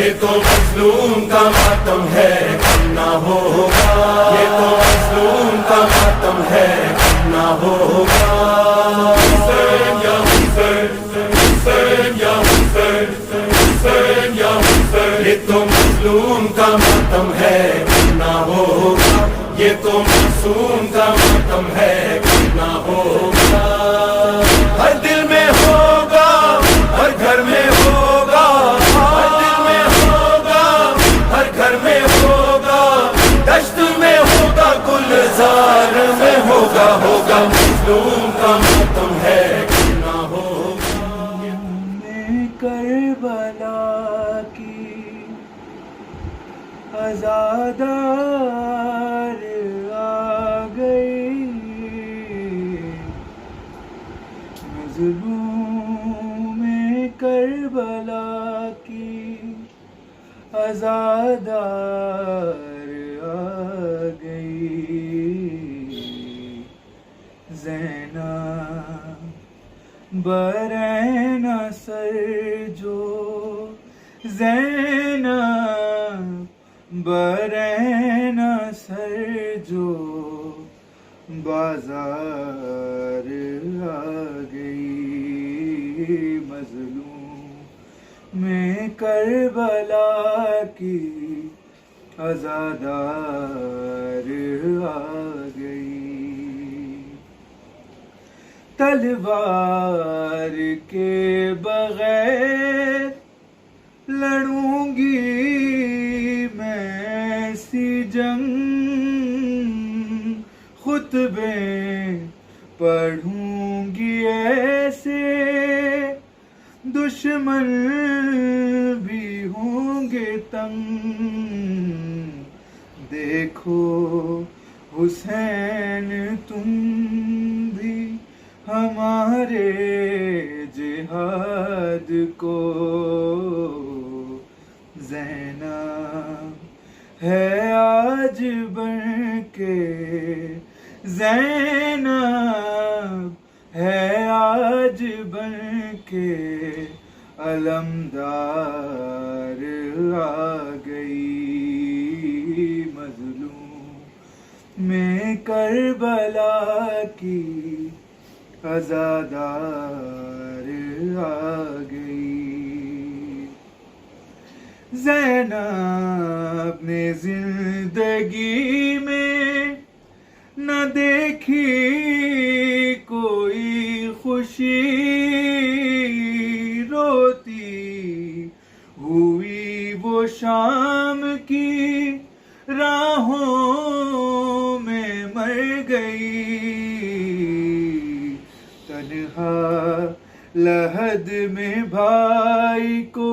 یہ تو مظلوم کا ماتم ہے نہ ہوگا، یہ تو مظلوم کا ماتم ہے نہ ہوگا۔ حسین یا حسین، حسین یا حسین، حسین یا حسین، یہ تو مظلوم کا ماتم ہے نہ ہوگا، یہ تو معصوم کا ماتم ہے نہ ہوگا۔ ہر دل میں ہوگا، ہر گھر میں ہوگا، ہر دل میں ہوگا، ہر گھر میں ہوگا، دشت میں ہوگا، گلزار میں ہوگا، ہوگا مظلوم کا ماتم ہے نہ ہوگا۔ کربلا کی عزادار آ گئی، مظلوم کربلا کی عزادار آ گئی، زینب برین سر جو، زینب برین سر جو، بازار آ گئی، مظلوم میں کربلا کی عزادار آ گئی۔ تلوار کے بغیر لڑوں گی میں ایسی جنگ، خطبے پڑھوں گی ایسے، دشمن بھی ہوں گے تنگ۔ دیکھو حسین تم بھی ہمارے جہاد کو، زینب ہے آج بن کے، زینب ہے آج بن کے، علمدار آ گئی، مظلوم میں کربلا کی عزادار آ گئی۔ زینب نے زندگی میں نہ دیکھی کوئی خوشی، روتی ہوئی وہ شام کی راہوں میں مر گئی، تنہا لحد میں بھائی کو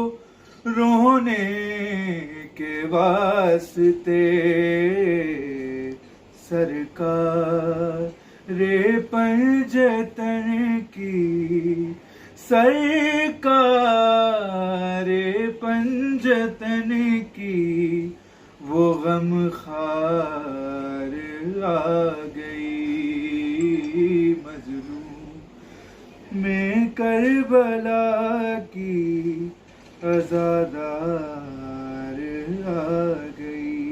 رونے کے واسطے، سرکار پنجتن کی، سرکار پنجتن کی وہ غم خوار آ گئی، مظلوم میں کربلا کی عزادار آ گئی۔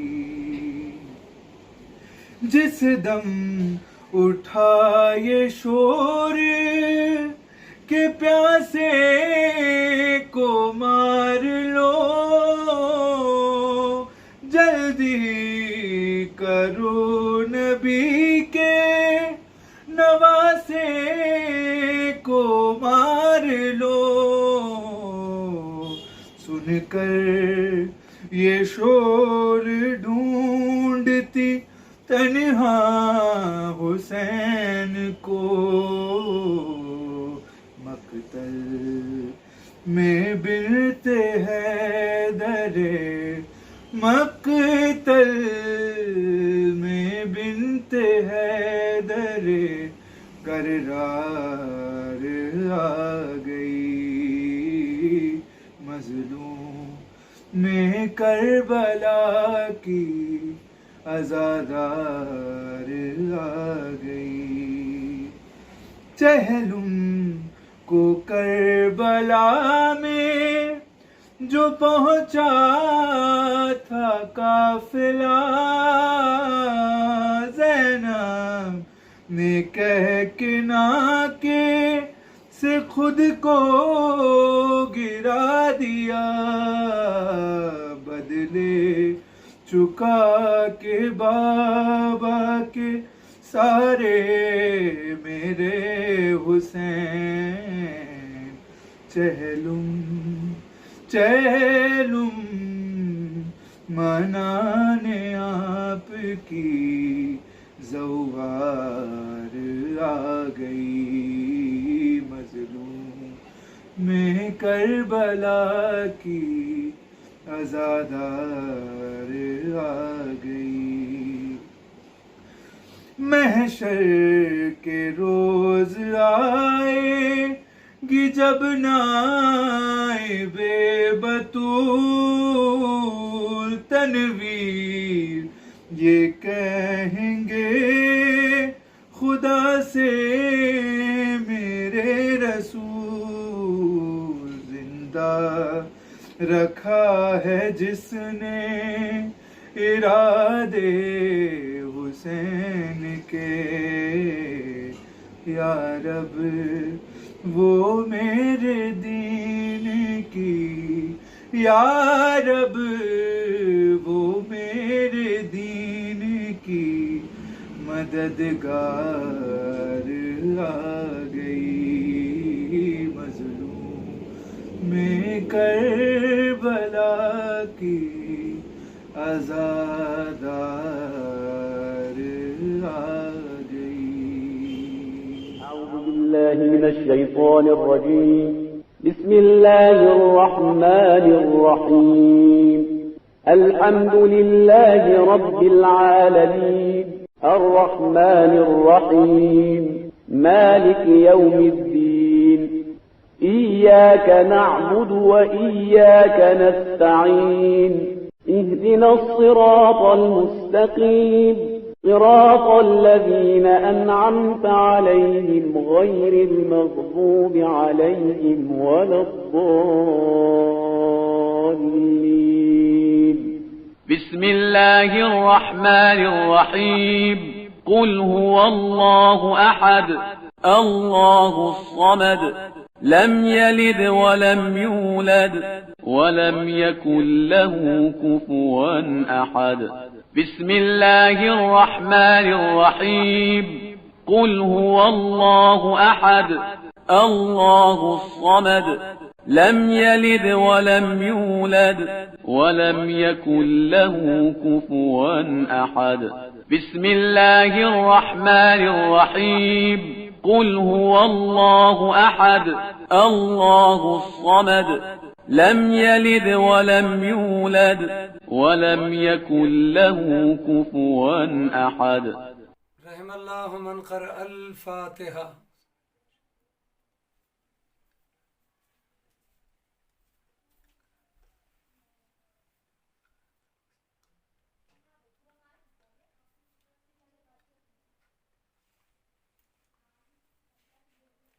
جس دم اٹھا یہ شور کہ پیاسے کو مار لو، جلدی کرو نبی کے نواسے کو مار لو، سن کر یہ شور ڈھونڈتی تنہا حسین کو، مقتل میں بنت حیدر، مقتل میں بنت حیدر کرار آ گئی، مظلوم میں کربلا کی عزادار آ گئی۔ چہلم کو کربلا میں جو پہنچا تھا قافلہ زینب نے کہہ کے ناکے سے خود کو گرا دیا، بدلے چکا کے بابا کے سارے میرے حسین، چہلم منانے آپ کی زوار آ گئی، مظلوم میں کربلا کی عزادار آ گئی، محشر کے روز آئے گی جب نائب بطول تنویر یہ کہیں گے خدا سے میرے رسول، زندہ رکھا ہے جس نے ارادے حسین کے، یا رب وہ میرے دین کی، یا رب وہ میرے دین کی مددگار آ گئی، مظلوم میں کربلا کی عزادار آ گئی۔ أعوذ بالله من الشيطان الرجيم. بسم الله الرحمن الرحيم. الحمد لله رب العالمين الرحمن الرحيم مالك يوم الدين. إياك نعبد وإياك نستعين. اهدنا الصراط المستقيم صراط الذين أنعمت عليهم غير المغضوب عليهم ولا الضالين. بسم الله الرحمن الرحيم. قل هو الله أحد الله الصمد لم يلد ولم يولد ولم يكن له كفوا أحد. بسم الله الرحمن الرحيم. قل هو الله أحد الله الصمد لم يلد ولم يولد ولم يكن له كفوا أحد. بسم الله الرحمن الرحيم. قل هو الله أحد الله الصمد لم يلد ولم يولد ولم يكن له كفوا أحد. رحم الله من قرأ الفاتحة.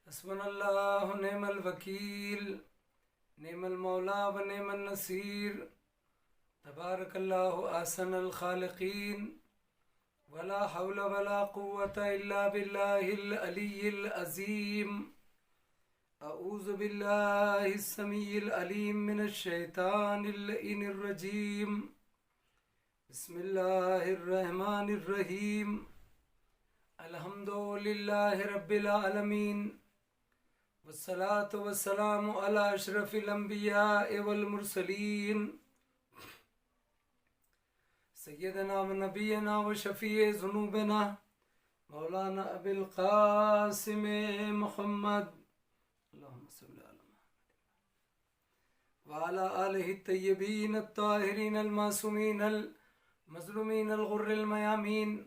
حسبنا الله ونعم الوكيل نعم المولى ونعم النصير. تبارك الله أحسن الخالقين. ولا حول ولا قوة إلا بالله العلي العظيم. أعوذ بالله السميع العليم من الشيطان اللعين الرجيم. بسم الله الرحمن الرحيم. الحمد لله رب العالمين والصلاة والسلام على أشرف الأنبياء والمرسلين سيدنا ونبينا وشفيع ذنوبنا مولانا أبي القاسم محمد اللهم صل على محمد وعلى آله الطيبين الطاهرين المعصومين المظلومين الغر الميامين،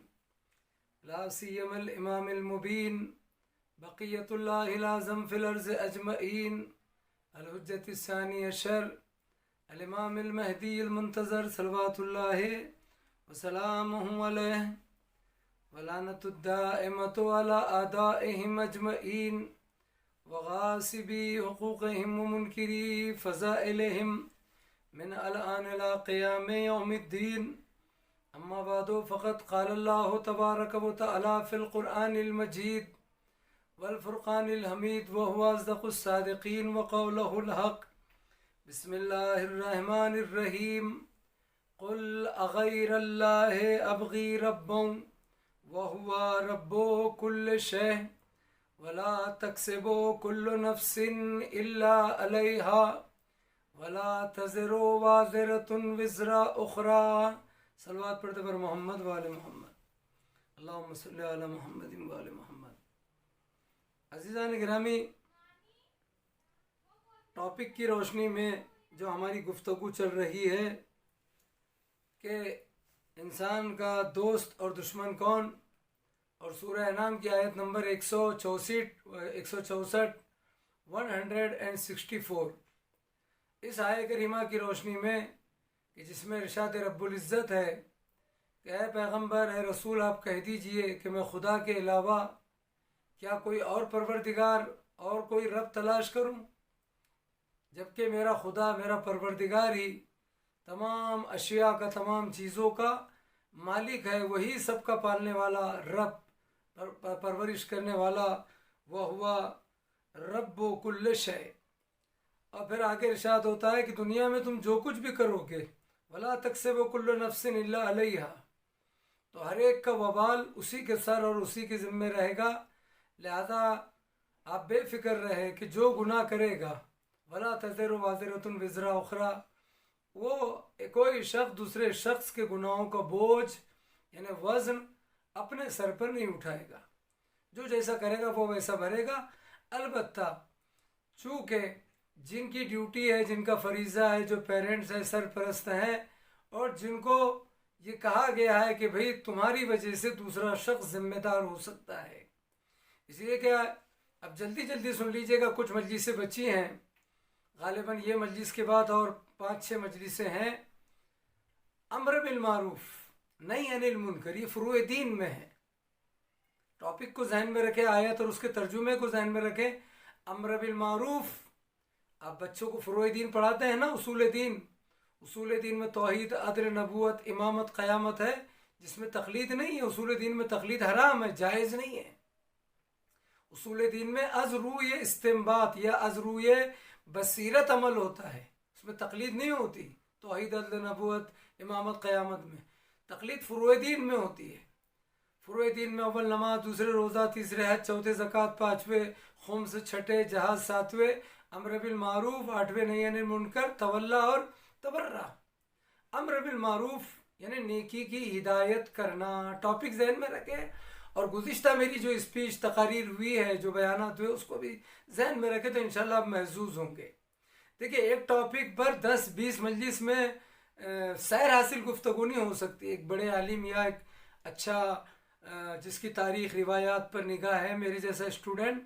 لا سيما الإمام المبين بقية الله الأعظم في الأرض أجمعين الحجة الثاني عشر الإمام المهدي المنتظر صلوات الله وسلامه عليه ولعنة الدائمة على أعدائهم أجمعين وغاصبي حقوقهم ومنكري فضائلهم من الآن إلى قيام يوم الدين. أما بعد فقد قال الله تبارك وتعالى في القرآن المجيد والفرقان الحميد وهو أصدق الصادقين وقوله الحق. بسم الله الرحمن الرحيم. قل أغير الله أبغي ربا وهو رب كل شيء ولا تكسب كل نفس إلا عليها ولا تزر وازرة وزر أخرى. صلوات پڑھتے پر محمد وآل محمد. اللہم صلی علی محمد وآل محمد. عزیزان گرامی، ٹاپک کی روشنی میں جو ہماری گفتگو چل رہی ہے کہ انسان کا دوست اور دشمن کون، اور سورہ انعام کی آیت نمبر 164 اس آیت کریمہ کی روشنی میں کہ جس میں ارشاد رب العزت ہے کہ اے پیغمبر، اے رسول، آپ کہہ دیجئے کہ میں خدا کے علاوہ کیا کوئی اور پروردگار اور کوئی رب تلاش کروں، جبکہ میرا خدا، میرا پروردگار ہی تمام اشیاء کا، تمام چیزوں کا مالک ہے. وہی سب کا پالنے والا رب، پرورش کرنے والا، وہ ہوا رب کل شے. اور پھر آگے ارشاد ہوتا ہے کہ دنیا میں تم جو کچھ بھی کرو گے، ولا تکسب کل نفس الا علیہا، تو ہر ایک کا وبال اسی کے سر اور اسی کے ذمے رہے گا. لہذا آپ بے فکر رہے کہ جو گناہ کرے گا، ولا تزر وازرۃ وزر اخری، وہ کوئی شخص دوسرے شخص کے گناہوں کا بوجھ یعنی وزن اپنے سر پر نہیں اٹھائے گا. جو جیسا کرے گا وہ ویسا بھرے گا. البتہ چونکہ جن کی ڈیوٹی ہے، جن کا فریضہ ہے، جو پیرنٹس ہیں، سرپرست ہیں، اور جن کو یہ کہا گیا ہے کہ بھئی تمہاری وجہ سے دوسرا شخص ذمہ دار ہو سکتا ہے. اس لیے کہ اب جلدی سن لیجئے گا، کچھ مجلسیں بچی ہیں، غالباً یہ مجلس کے بعد اور 5-6 مجلسیں ہیں. امر بالمعروف نہی عن المنکر، یہ فروع دین میں ہے. ٹاپک کو ذہن میں رکھیں، آیت اور اس کے ترجمے کو ذہن میں رکھیں. امر بالمعروف، آپ بچوں کو فروع دین پڑھاتے ہیں نا، اصول دین. اصول دین میں توحید، عدل، نبوت، امامت، قیامت ہے، جس میں تقلید نہیں ہے. اصول دین میں تقلید حرام ہے، جائز نہیں ہے. اصول دین میں از روی استنباط یا از روی بصیرت عمل ہوتا ہے، اس میں تقلید نہیں ہوتی. توحید، عدل، نبوت، امامت، قیامت میں تقلید فروع دین میں ہوتی ہے. فروع دین میں اول نماز، دوسرے روزہ، تیسرے حج، چوتھے زکوٰۃ، پانچویں خمس، چھٹے جہاد، ساتویں امر بالمعروف، آٹھویں نہی عن المنکر، تولا اور تبرہ. امر بالمعروف یعنی نیکی کی ہدایت کرنا. ٹاپک ذہن میں رکھیں، اور گزشتہ میری جو اسپیچ تقاریر ہوئی ہے، جو بیانات ہوئے، اس کو بھی ذہن میں رکھیں تو انشاءاللہ آپ محظوظ ہوں گے. دیکھیں، ایک ٹاپک پر 10-20 مجلس میں سیر حاصل گفتگو نہیں ہو سکتی. ایک بڑے عالم یا ایک اچھا جس کی تاریخ، روایات پر نگاہ ہے، میرے جیسا اسٹوڈنٹ،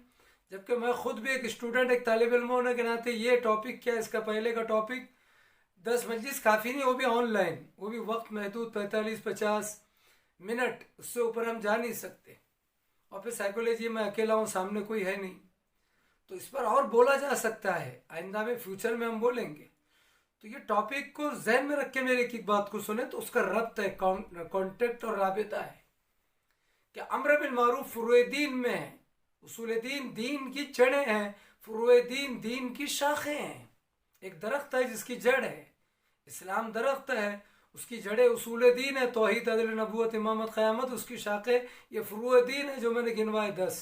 جبکہ میں خود بھی ایک اسٹوڈنٹ، ایک طالب علم ہونے کے ناطے یہ ٹاپک کیا، اس کا پہلے کا ٹاپک 10 مجلس کافی نہیں، وہ بھی آن لائن، وہ بھی وقت محدود 45-50 منٹ، اس سے اوپر ہم جا نہیں سکتے. اور پھر سائیکولوجی میں اکیلا ہوں، سامنے کوئی ہے نہیں، تو اس پر اور بولا جا سکتا ہے. آئندہ میں فیوچر میں ہم بولیں گے. تو یہ ٹاپک کو ذہن میں رکھ کے میرے ایک بات کو سنیں تو اس کا ربط ہے، کانٹیکٹ اور رابطہ ہے کہ امر بالمعروف فروع دین میں ہے. اصول دین دین کی جڑیں ہیں، فروع دین دین کی شاخیں ہیں. ایک درخت ہے جس کی جڑ ہے. اسلام درخت ہے، اس کی جڑیں اصول دین ہے، توحید، عدل، نبوت، امامت، قیامت. اس کی شاخیں یہ فروع دین ہے جو میں نے گنوائے 10.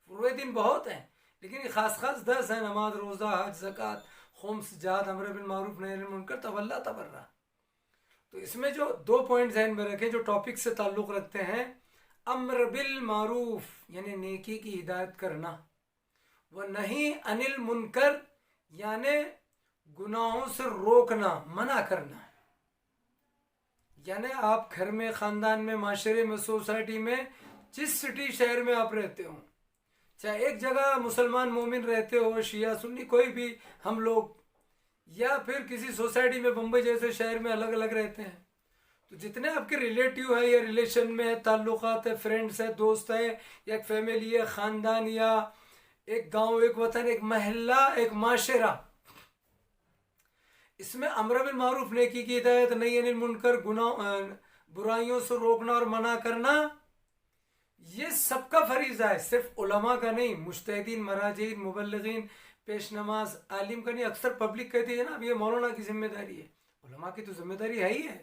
فروع دین بہت ہیں لیکن یہ خاص 10 ہیں: نماز، روزہ، حج، زکوٰۃ، خمس، جہاد، امر بالمعروف، نہی عن المنکر، تولا، تبرہ. تو اس میں جو 2 پوائنٹ ذہن میں رکھیں جو ٹاپک سے تعلق رکھتے ہیں: امر بالمعروف یعنی نیکی کی ہدایت کرنا، وہ نہی عن المنکر یعنی گناہوں سے روکنا، منع کرنا. یعنی آپ گھر میں، خاندان میں، معاشرے میں، سوسائٹی میں، جس سٹی شہر میں آپ رہتے ہوں، چاہے ایک جگہ مسلمان مومن رہتے ہو، شیعہ سنی کوئی بھی ہم لوگ، یا پھر کسی سوسائٹی میں بمبئی جیسے شہر میں الگ الگ رہتے ہیں، تو جتنے آپ کے ریلیٹیو ہیں یا ریلیشن میں تعلقات ہیں، فرینڈس ہیں، دوست ہیں، یا ایک فیملی ہے، خاندان، یا ایک گاؤں، ایک وطن، ایک محلہ، ایک معاشرہ، اس میں امر بالمعروف نیکی کی ہدایت، نہی عن المنکر برائیوں سے روکنا اور منع کرنا، یہ سب کا فریضہ ہے، صرف علماء کا نہیں، مجتہدین، مراجعین، مبلغین، پیش نماز عالم کا نہیں۔ اکثر پبلک کہتی ہے نا اب یہ مولانا کی ذمہ داری ہے، علماء کی تو ذمہ داری ہے ہی ہے،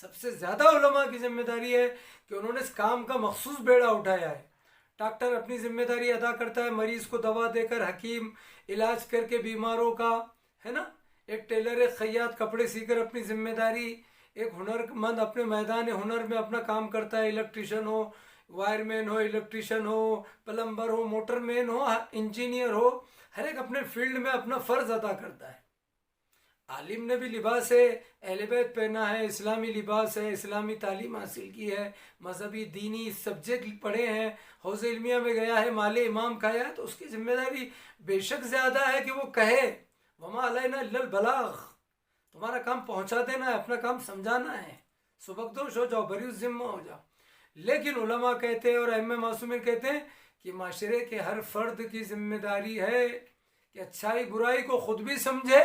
سب سے زیادہ علماء کی ذمہ داری ہے کہ انہوں نے اس کام کا مخصوص بیڑا اٹھایا ہے۔ ڈاکٹر اپنی ذمہ داری ادا کرتا ہے، مریض کو دوا دے کر، حکیم علاج کر کے بیماروں کا، ہے نا، ایک ٹیلر، ایک خیاط کپڑے سی کر اپنی ذمہ داری، ایک ہنر مند اپنے میدان ہنر میں اپنا کام کرتا ہے، الیکٹریشین ہو، وائر مین ہو، الیکٹریشین ہو، پلمبر ہو، موٹر مین ہو، انجینئر ہو، ہر ایک اپنے فیلڈ میں اپنا فرض ادا کرتا ہے۔ عالم نے بھی لباس اہل بیت پہنا ہے، اسلامی لباس ہے، اسلامی تعلیم حاصل کی ہے، مذہبی دینی سبجیکٹ پڑھے ہیں، حوض علمیہ میں گیا ہے، مال امام کھایا ہے، تو اس کی ذمہ داری بے شک زیادہ ہے کہ وہ کہے وما علینا الا البلاغ، تمہارا کام پہنچا دینا ہے، اپنا کام سمجھانا ہے، سبکدوش ہو جاؤ، بری الذمہ ہو جاؤ۔ لیکن علماء کہتے ہیں اور ائمہ معصومین کہتے ہیں کہ معاشرے کے ہر فرد کی ذمہ داری ہے کہ اچھائی برائی کو خود بھی سمجھے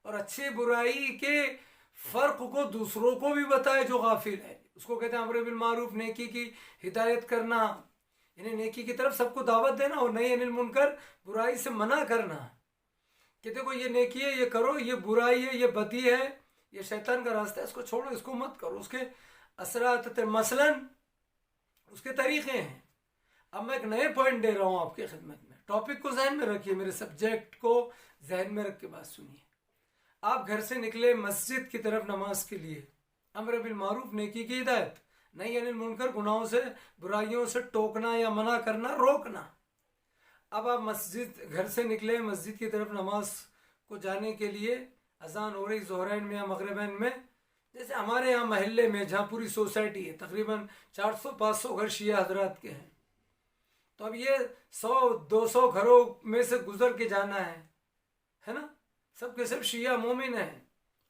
اور اچھی برائی کے فرق کو دوسروں کو بھی بتائے جو غافل ہے۔ اس کو کہتے ہیں امر بالمعروف، نیکی کی ہدایت کرنا، یعنی نیکی کی طرف سب کو دعوت دینا، اور نہی عن المنکر، برائی سے منع کرنا کہ دیکھو یہ نیکی ہے یہ کرو، یہ برائی ہے یہ بدی ہے، یہ شیطان کا راستہ ہے، اس کو چھوڑو، اس کو مت کرو۔ اس کے اثرات مثلاً اس کے طریقے ہیں۔ اب میں ایک نئے پوائنٹ دے رہا ہوں آپ کی خدمت میں، ٹاپک کو ذہن میں رکھیے، میرے سبجیکٹ کو ذہن میں رکھ کے بات سنیے۔ آپ گھر سے نکلے مسجد کی طرف نماز کے لیے، امر بالمعروف نیکی کی ہدایت، نہی عن المنکر گناہوں سے برائیوں سے ٹوکنا یا منع کرنا، روکنا۔ اب آپ گھر سے نکلے مسجد کی طرف نماز کو جانے کے لیے، اذان ہو رہی ظہرین میں یا مغربین میں، جیسے ہمارے یہاں محلے میں جہاں پوری سوسائٹی ہے، تقریباً 400-500 گھر شیعہ حضرات کے ہیں، تو اب یہ 100-200 گھروں میں سے گزر کے جانا ہے نا، سب کے سب شیعہ مومن ہیں،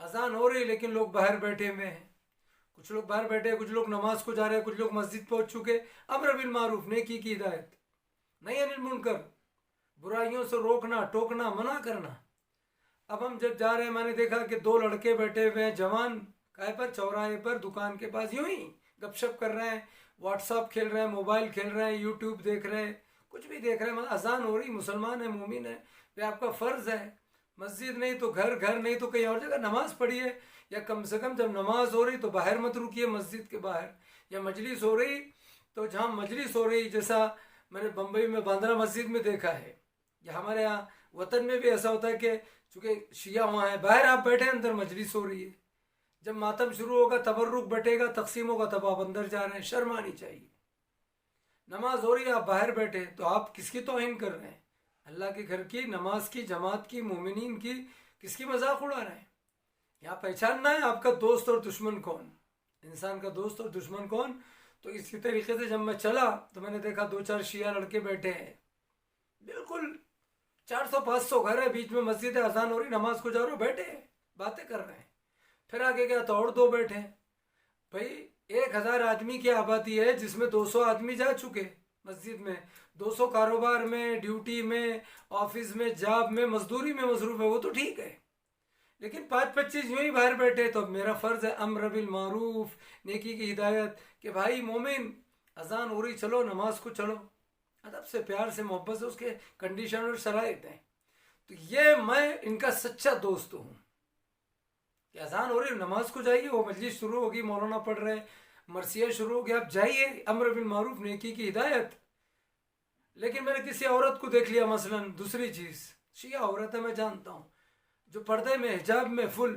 اذان ہو رہی لیکن لوگ باہر بیٹھے ہوئے ہیں، کچھ لوگ باہر بیٹھے، کچھ لوگ نماز کو جا رہے ہیں، کچھ لوگ مسجد پہنچ چکے۔ امر بالمعروف نیکی کی ہدایت، نہی عن المنکر برائیوں سے روکنا، ٹوکنا، منع کرنا۔ اب ہم جب جا رہے ہیں، میں نے دیکھا کہ 2 لڑکے بیٹھے ہوئے ہیں جوان، کائے پر، چوراہے پر، دکان کے پاس، یوں ہی گپ شپ کر رہے ہیں، واٹس ایپ کھیل رہے ہیں، موبائل کھیل رہے ہیں، یوٹیوب دیکھ رہے ہیں، کچھ بھی دیکھ رہے ہیں، اذان ہو رہی، مسلمان ہے، مومن ہے، یہ آپ کا فرض ہے، مسجد نہیں تو گھر نہیں تو کہیں اور جگہ نماز پڑھیے، یا کم سے کم جب نماز ہو رہی تو باہر مت رکیے مسجد کے باہر، یا مجلس ہو رہی تو جہاں مجلس ہو رہی، جیسا میں نے بمبئی میں باندرا مسجد میں دیکھا ہے، یا ہمارے یہاں وطن میں بھی ایسا ہوتا ہے کہ چونکہ شیعہ وہاں ہے، باہر آپ بیٹھے، اندر مجلس ہو رہی ہے، جب ماتم شروع ہوگا، تبرک بٹے گا، تقسیم ہوگا، تب آپ اندر جا رہے ہیں، شرم آنی چاہیے۔ نماز ہو رہی ہے، آپ باہر بیٹھے، تو آپ کس کی توہین کر رہے ہیں؟ اللہ کے گھر کی، نماز کی، جماعت کی، مومنین کی، کس کی مذاق اڑا رہے ہیں؟ یہاں پہچاننا ہے آپ کا دوست اور دشمن کون، انسان کا دوست اور دشمن کون۔ تو اسی طریقے سے جب میں چلا تو میں نے دیکھا 2-4 شیعہ لڑکے بیٹھے ہیں، بالکل 400-500 گھر ہے، بیچ میں مسجد ہے، اذان ہو رہی، نماز کو جا رہے، بیٹھے ہیں، باتیں کر رہے ہیں۔ پھر آگے گیا تو اور 2 بیٹھے ہیں۔ بھائی 1000 آدمی کی آبادی ہے جس میں 200 آدمی جا چکے مسجد میں، 200 کاروبار میں، ڈیوٹی میں، آفس میں، جاب میں، مزدوری میں مصروف ہے، وہ تو ٹھیک ہے، لیکن 5-25 یوں ہی باہر بیٹھے۔ تو اب میرا فرض ہے امر بالمعروف، نیکی کی ہدایت، کہ بھائی مومن اذان ہو رہی، چلو نماز کو چلو، ادب سے، پیار سے، محبت سے، اس کے کنڈیشن اور شرائط ہیں۔ تو یہ میں ان کا سچا دوست ہوں کہ اذان ہو رہی، نماز کو جائیے، وہ مجلس شروع ہوگی، مولانا پڑھ رہے ہیں، مرثیہ شروع ہو گیا، آپ جائیے، امر بالمعروف نیکی کی ہدایت۔ لیکن میں نے کسی عورت کو دیکھ لیا، مثلا دوسری چیز، شیعہ عورت ہے میں جانتا ہوں، جو پردے میں، حجاب میں فل،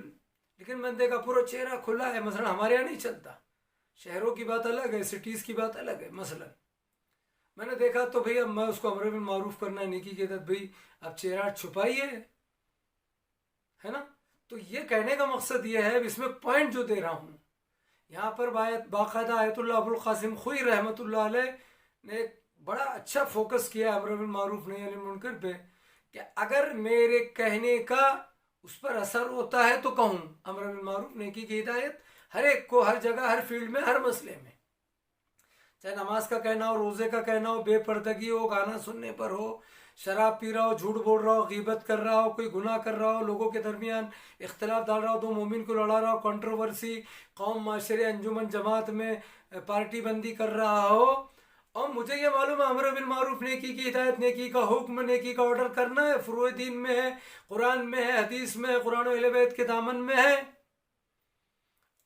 لیکن میں نے دیکھا پورا چہرہ کھلا ہے، مثلا ہمارے یہاں نہیں چلتا، شہروں کی بات الگ ہے، سٹیز کی بات الگ ہے۔ مثلا میں نے دیکھا تو بھئی اب میں اس کو امر بالمعروف کرنا ہے، نیکی کی ہدایت، بھئی اب چہرہ چھپائیے، ہے نا۔ تو یہ کہنے کا مقصد یہ ہے، اس میں پوائنٹ جو دے رہا ہوں، یہاں پر باقاعدہ آیت اللہ ابو القاسم خوئی رحمۃ اللہ علیہ نے ایک بڑا اچھا فوکس کیا امر بالمعروف نہی عن المنکر پہ، کہ اگر میرے کہنے کا اس پر اثر ہوتا ہے تو کہوں امر بالمعروف نیکی کی ہدایت، ہر ایک کو، ہر جگہ، ہر فیلڈ میں، ہر مسئلے میں، چاہے نماز کا کہنا ہو، روزے کا کہنا ہو، بے پردگی ہو، گانا سننے پر ہو، شراب پی رہا ہو، جھوٹ بول رہا ہو، غیبت کر رہا ہو، کوئی گناہ کر رہا ہو، لوگوں کے درمیان اختلاف ڈال رہا ہو، دو مومن کو لڑا رہا ہو، کنٹروورسی قوم، معاشرے، انجمن، جماعت میں پارٹی بندی کر رہا ہو، اور مجھے یہ معلوم ہے امر بالمعروف، نیکی کی ہدایت، نیکی کا حکم، نیکی کا آرڈر کرنا ہے، فروع دین میں ہے، قرآن میں ہے، حدیث میں ہے، قرآن و اہل بیت کے دامن میں ہے۔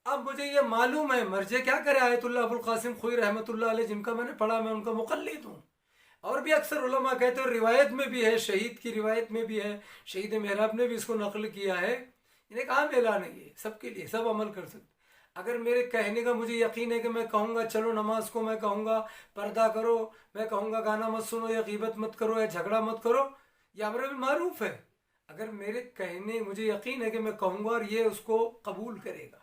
اب مجھے یہ معلوم ہے مرجع کیا کرے، آیت اللہ ابو القاسم خوئی رحمۃ اللہ علیہ جن کا میں نے پڑھا، میں ان کا مقلد ہوں، اور بھی اکثر علماء کہتے ہیں، اور روایت میں بھی ہے، شہید کی روایت میں بھی ہے، شہید محراب نے بھی اس کو نقل کیا ہے، ایک عام اعلان ہے، یہ سب کے لیے، سب عمل کر سکتے۔ اگر میرے کہنے کا مجھے یقین ہے کہ میں کہوں گا چلو نماز کو، میں کہوں گا پردہ کرو، میں کہوں گا گانا مت سنو، یا غیبت مت کرو، یا جھگڑا مت کرو، یہ امر بالمعروف ہے، اگر میرے کہنے مجھے یقین ہے کہ میں کہوں گا اور یہ اس کو قبول کرے گا،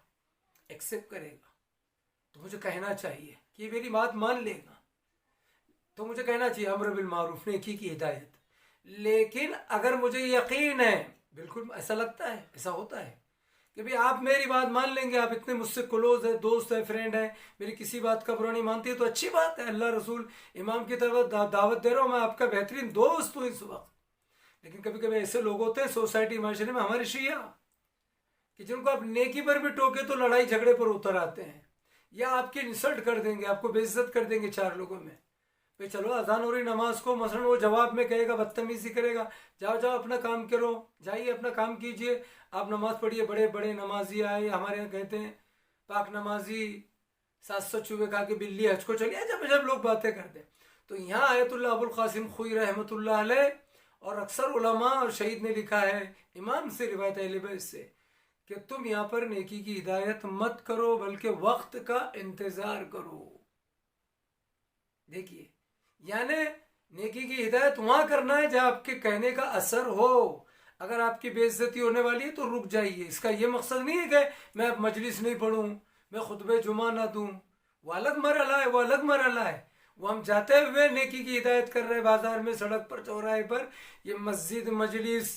ایکسیپٹ کرے گا، تو مجھے کہنا چاہیے کہ یہ میری بات مان لے گا، تو مجھے کہنا چاہیے امر بالمعروف، نیکی کی ہدایت۔ لیکن اگر مجھے یقین ہے، بالکل ایسا لگتا ہے، ایسا ہوتا ہے کہ بھئی آپ میری بات مان لیں گے، آپ اتنے مجھ سے کلوز ہے، دوست ہے، فرینڈ ہے، میری کسی بات کا برا نہیں مانتی، تو اچھی بات ہے، اللہ رسول امام کی طرف دعوت دے رہا ہوں، میں آپ کا بہترین دوست ہوں اس وقت۔ لیکن کبھی کبھی ایسے لوگ ہوتے ہیں سوسائٹی، معاشرے میں، ہمارے شیعہ، کہ جن کو آپ نیکی پر بھی ٹوکے تو لڑائی جھگڑے پر اتر آتے ہیں، یا آپ کی انسلٹ کر دیں گے، آپ کو بے عزت کر دیں گے چار لوگوں میں۔ بھئی چلو اذان ہو رہی نماز کو، مثلا وہ جواب میں کہے گا، بدتمیزی کرے گا، جاؤ جاؤ اپنا کام کرو، جائیے اپنا کام کیجئے، آپ نماز پڑھیے، بڑے بڑے نمازی آئے، ہمارے یہاں کہتے ہیں پاک نمازی 700 چوبے کھا کے بلی حج کو چلی، جب لوگ باتیں کرتے ہیں۔ تو یہاں آیت اللہ ابو القاسم خوئی رحمۃ اللہ علیہ اور اکثر علماء اور شہید نے لکھا ہے، امام سے روایت اہل بیت سے، کہ تم یہاں پر نیکی کی ہدایت مت کرو بلکہ وقت کا انتظار کرو۔ دیکھیے، یعنی نیکی کی ہدایت وہاں کرنا ہے جہاں آپ کے کہنے کا اثر ہو، اگر آپ کی بے عزتی ہونے والی ہے تو رک جائیے، اس کا یہ مقصد نہیں ہے کہ میں اب مجلس نہیں پڑھوں، میں خطبہ جمعہ نہ دوں، وہ الگ مرحلہ ہے، وہ الگ مرحلہ ہے، وہ ہم جاتے ہوئے نیکی کی ہدایت کر رہے بازار میں، سڑک پر، چوراہے پر، یہ مسجد، مجلس،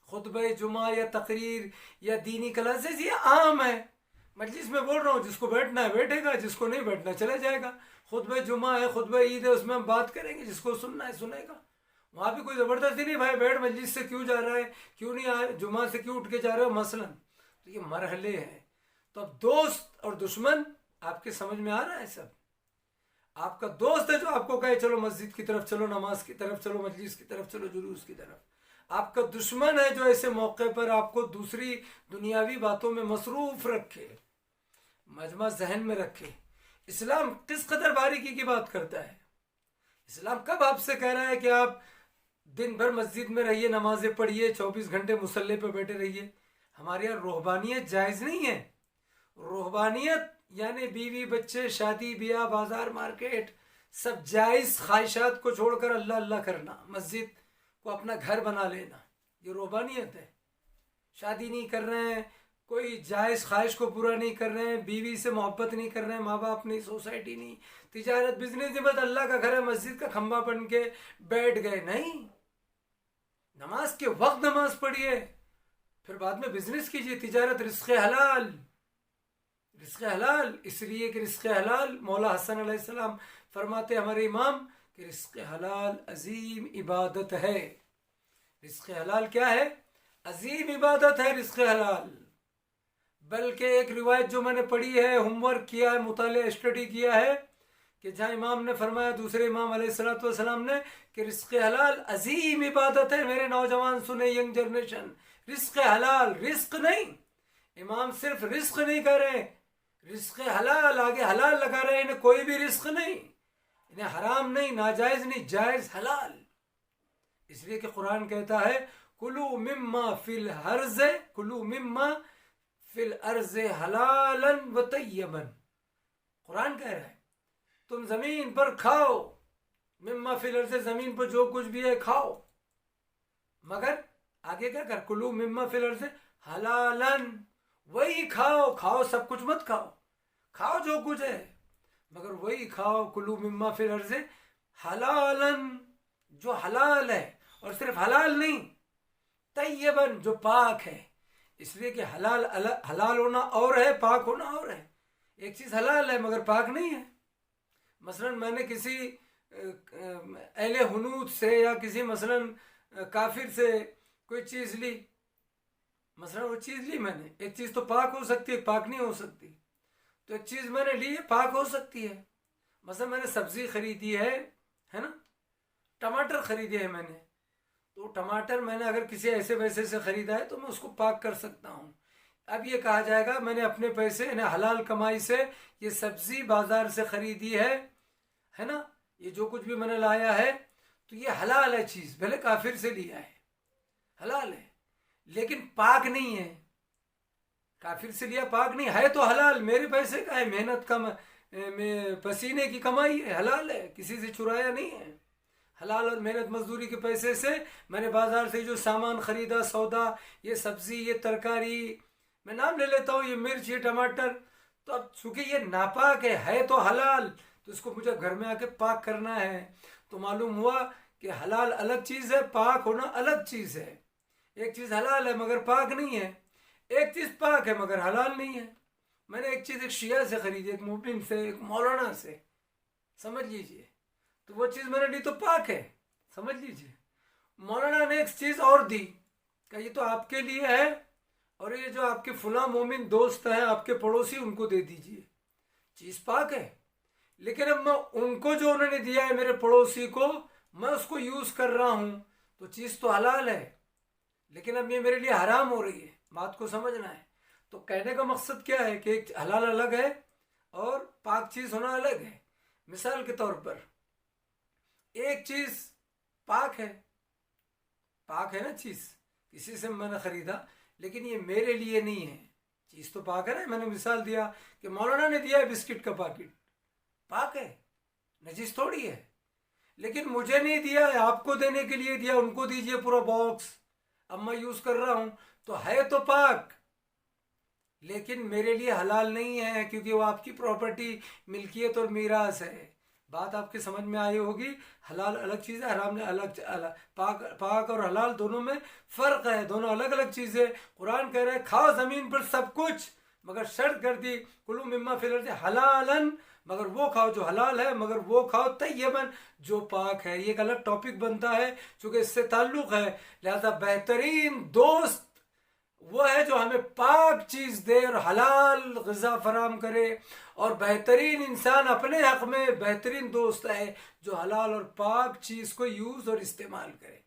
خطبہ جمعہ یا تقریر یا دینی کلاسز یہ عام ہے، مجلس میں بول رہا ہوں، جس کو بیٹھنا ہے بیٹھے گا، جس کو نہیں بیٹھنا چلا جائے گا، خطبہ جمعہ ہے، خطبہ عید ہے، اس میں ہم بات کریں گے، جس کو سننا ہے سنے گا، وہاں بھی کوئی زبردستی نہیں، بھائی بیٹھ، مجلس سے کیوں جا رہا ہے، کیوں نہیں آئے، جمعہ سے کیوں اٹھ کے جا رہے ہو مثلا، تو یہ مرحلے ہیں۔ تو اب دوست اور دشمن آپ کے سمجھ میں آ رہا ہے سب، آپ کا دوست ہے جو آپ کو کہے چلو مسجد کی طرف چلو، نماز کی طرف چلو، مجلس کی طرف چلو، جلوس کی طرف، آپ کا دشمن ہے جو ایسے موقع پر آپ کو دوسری دنیاوی باتوں میں مصروف رکھے، مجمع ذہن میں رکھے۔ اسلام کس قدر باریکی کی بات کرتا ہے، اسلام کب آپ سے کہہ رہا ہے کہ آپ دن بھر مسجد میں رہیے، نمازیں پڑھیے، 24 گھنٹے مصلی پہ بیٹھے رہیے۔ ہمارے یہاں روحبانیت جائز نہیں ہے، روحبانیت یعنی بیوی بچے، شادی بیاہ، بازار مارکیٹ سب جائز، خواہشات کو چھوڑ کر اللہ اللہ کرنا، مسجد کو اپنا گھر بنا لینا، یہ روحبانیت ہے۔ شادی نہیں کر رہے ہیں، کوئی جائز خواہش کو پورا نہیں کر رہے ہیں، بیوی سے محبت نہیں کر رہے ہیں، ماں باپ نہیں، سوسائٹی نہیں، تجارت بزنس نہیں، بس اللہ کا گھر ہے، مسجد کا کھمبا بن کے بیٹھ گئے، نہیں، نماز کے وقت نماز پڑھیے، پھر بعد میں بزنس کیجیے، تجارت، رزق حلال، رزق حلال، اس لیے کہ رزق حلال، مولا حسن علیہ السلام فرماتے ہمارے امام کہ رزق حلال عظیم عبادت ہے۔ رزق حلال کیا ہے؟ عظیم عبادت ہے رزق حلال۔ بلکہ ایک روایت جو میں نے پڑھی ہے، ہوم ورک کیا ہے، مطالعہ اسٹڈی کیا ہے، کہ جہاں امام نے فرمایا، دوسرے امام علیہ السلام نے، کہ رزق حلال عظیم عبادت ہے۔ میرے نوجوان سنیں، ینگ جنریشن، رزق حلال، رزق نہیں، امام صرف رزق نہیں کر رہے، رزق حلال، آگے حلال لگا رہے ہیں، انہیں کوئی بھی رزق نہیں، انہیں حرام نہیں، ناجائز نہیں، جائز حلال۔ اس لیے کہ قرآن کہتا ہے کلو مما فی الارض، کلو مما فی الارض حلالا وطیبا، قرآن کہہ رہا ہے تم زمین پر کھاؤ، مما فی الارض، زمین پر جو کچھ بھی ہے کھاؤ، مگر آگے کیا کر، کلو مما فی الارض حلالا، وہی کھاؤ، کھاؤ سب کچھ مت کھاؤ، کھاؤ جو کچھ ہے مگر وہی کھاؤ، کلو مما فی الارض حلالا، جو حلال ہے، اور صرف حلال نہیں، طیباً، جو پاک ہے۔ اس لیے کہ حلال ہونا اور ہے، پاک ہونا اور ہے۔ ایک چیز حلال ہے مگر پاک نہیں ہے۔ مثلا میں نے کسی اہل حنوت سے یا کسی مثلاً کافر سے کوئی چیز لی، مثلاً وہ چیز لی میں نے، ایک چیز تو پاک ہو سکتی ہے، پاک نہیں ہو سکتی، تو ایک چیز میں نے لی ہے پاک ہو سکتی ہے. مثلا میں نے سبزی خریدی ہے نا، ٹماٹر خریدے ہیں میں نے، تو ٹماٹر میں نے اگر کسی ایسے ویسے سے خریدا ہے تو میں اس کو پاک کر سکتا ہوں. اب یہ کہا جائے گا میں نے اپنے پیسے یعنی حلال کمائی سے یہ سبزی بازار سے خریدی ہے نا، یہ جو کچھ بھی میں نے لایا ہے تو یہ حلال ہے چیز، بھلے کافر سے لیا ہے حلال ہے لیکن پاک نہیں ہے. کافر سے لیا پاک نہیں ہے تو حلال، میرے پیسے کا ہے، محنت کا پسینے کی کمائی ہے، حلال ہے، کسی سے چرایا نہیں ہے، حلال اور محنت مزدوری کے پیسے سے میں نے بازار سے جو سامان خریدا، سودا، یہ سبزی، یہ ترکاری، میں نام لے لیتا ہوں، یہ مرچ، یہ ٹماٹر، تو اب چونکہ یہ ناپاک ہے تو حلال، تو اس کو مجھے گھر میں آ کے پاک کرنا ہے. تو معلوم ہوا کہ حلال الگ چیز ہے، پاک ہونا الگ چیز ہے. ایک چیز حلال ہے مگر پاک نہیں ہے، ایک چیز پاک ہے مگر حلال نہیں ہے. میں نے ایک چیز ایک شیعہ سے خریدی، ایک مومن سے، ایک مولانا سے، سمجھ لیجئے، تو وہ چیز میں نے لی تو پاک ہے، سمجھ لیجئے. مولانا نے ایک چیز اور دی کہ یہ تو آپ کے لیے ہے اور یہ جو آپ کے فلاں مومن دوست ہیں آپ کے پڑوسی ان کو دے دیجئے، چیز پاک ہے. لیکن اب میں ان کو جو انہوں نے دیا ہے میرے پڑوسی کو، میں اس کو یوز کر رہا ہوں تو چیز تو حلال ہے لیکن اب یہ میرے لیے حرام ہو رہی ہے. بات کو سمجھنا ہے. تو کہنے کا مقصد کیا ہے کہ ایک حلال الگ ہے اور پاک چیز ہونا الگ ہے. مثال کے طور پر ایک چیز پاک ہے نا، چیز کسی سے میں نے خریدا لیکن یہ میرے لیے نہیں ہے، چیز تو پاک ہے نا. میں نے مثال دیا کہ مولانا نے دیا ہے بسکٹ کا پیکٹ، پاک ہے، نجیس تھوڑی ہے. لیکن مجھے نہیں دیا ہے، آپ کو دینے کے لیے دیا، ان کو دیجئے پورا باکس، اب میں یوز کر رہا ہوں تو ہے تو پاک لیکن میرے لیے حلال نہیں ہے کیونکہ وہ آپ کی پراپرٹی، ملکیت اور میراث ہے. بات آپ کے سمجھ میں آئی ہوگی. حلال الگ چیز ہے، حرام الگ، پاک اور حلال دونوں میں فرق ہے، دونوں الگ الگ چیزیں. قرآن کہہ رہا ہے کھاؤ زمین پر سب کچھ، مگر شرط کر دی کلوا مما فی الارض حلالا، مگر وہ کھاؤ جو حلال ہے، مگر وہ کھاؤ طیباً جو پاک ہے. یہ ایک الگ ٹاپک بنتا ہے چونکہ اس سے تعلق ہے. لہذا بہترین دوست وہ ہے جو ہمیں پاک چیز دے اور حلال غذا فراہم کرے، اور بہترین انسان اپنے حق میں بہترین دوست ہے جو حلال اور پاک چیز کو یوز اور استعمال کرے.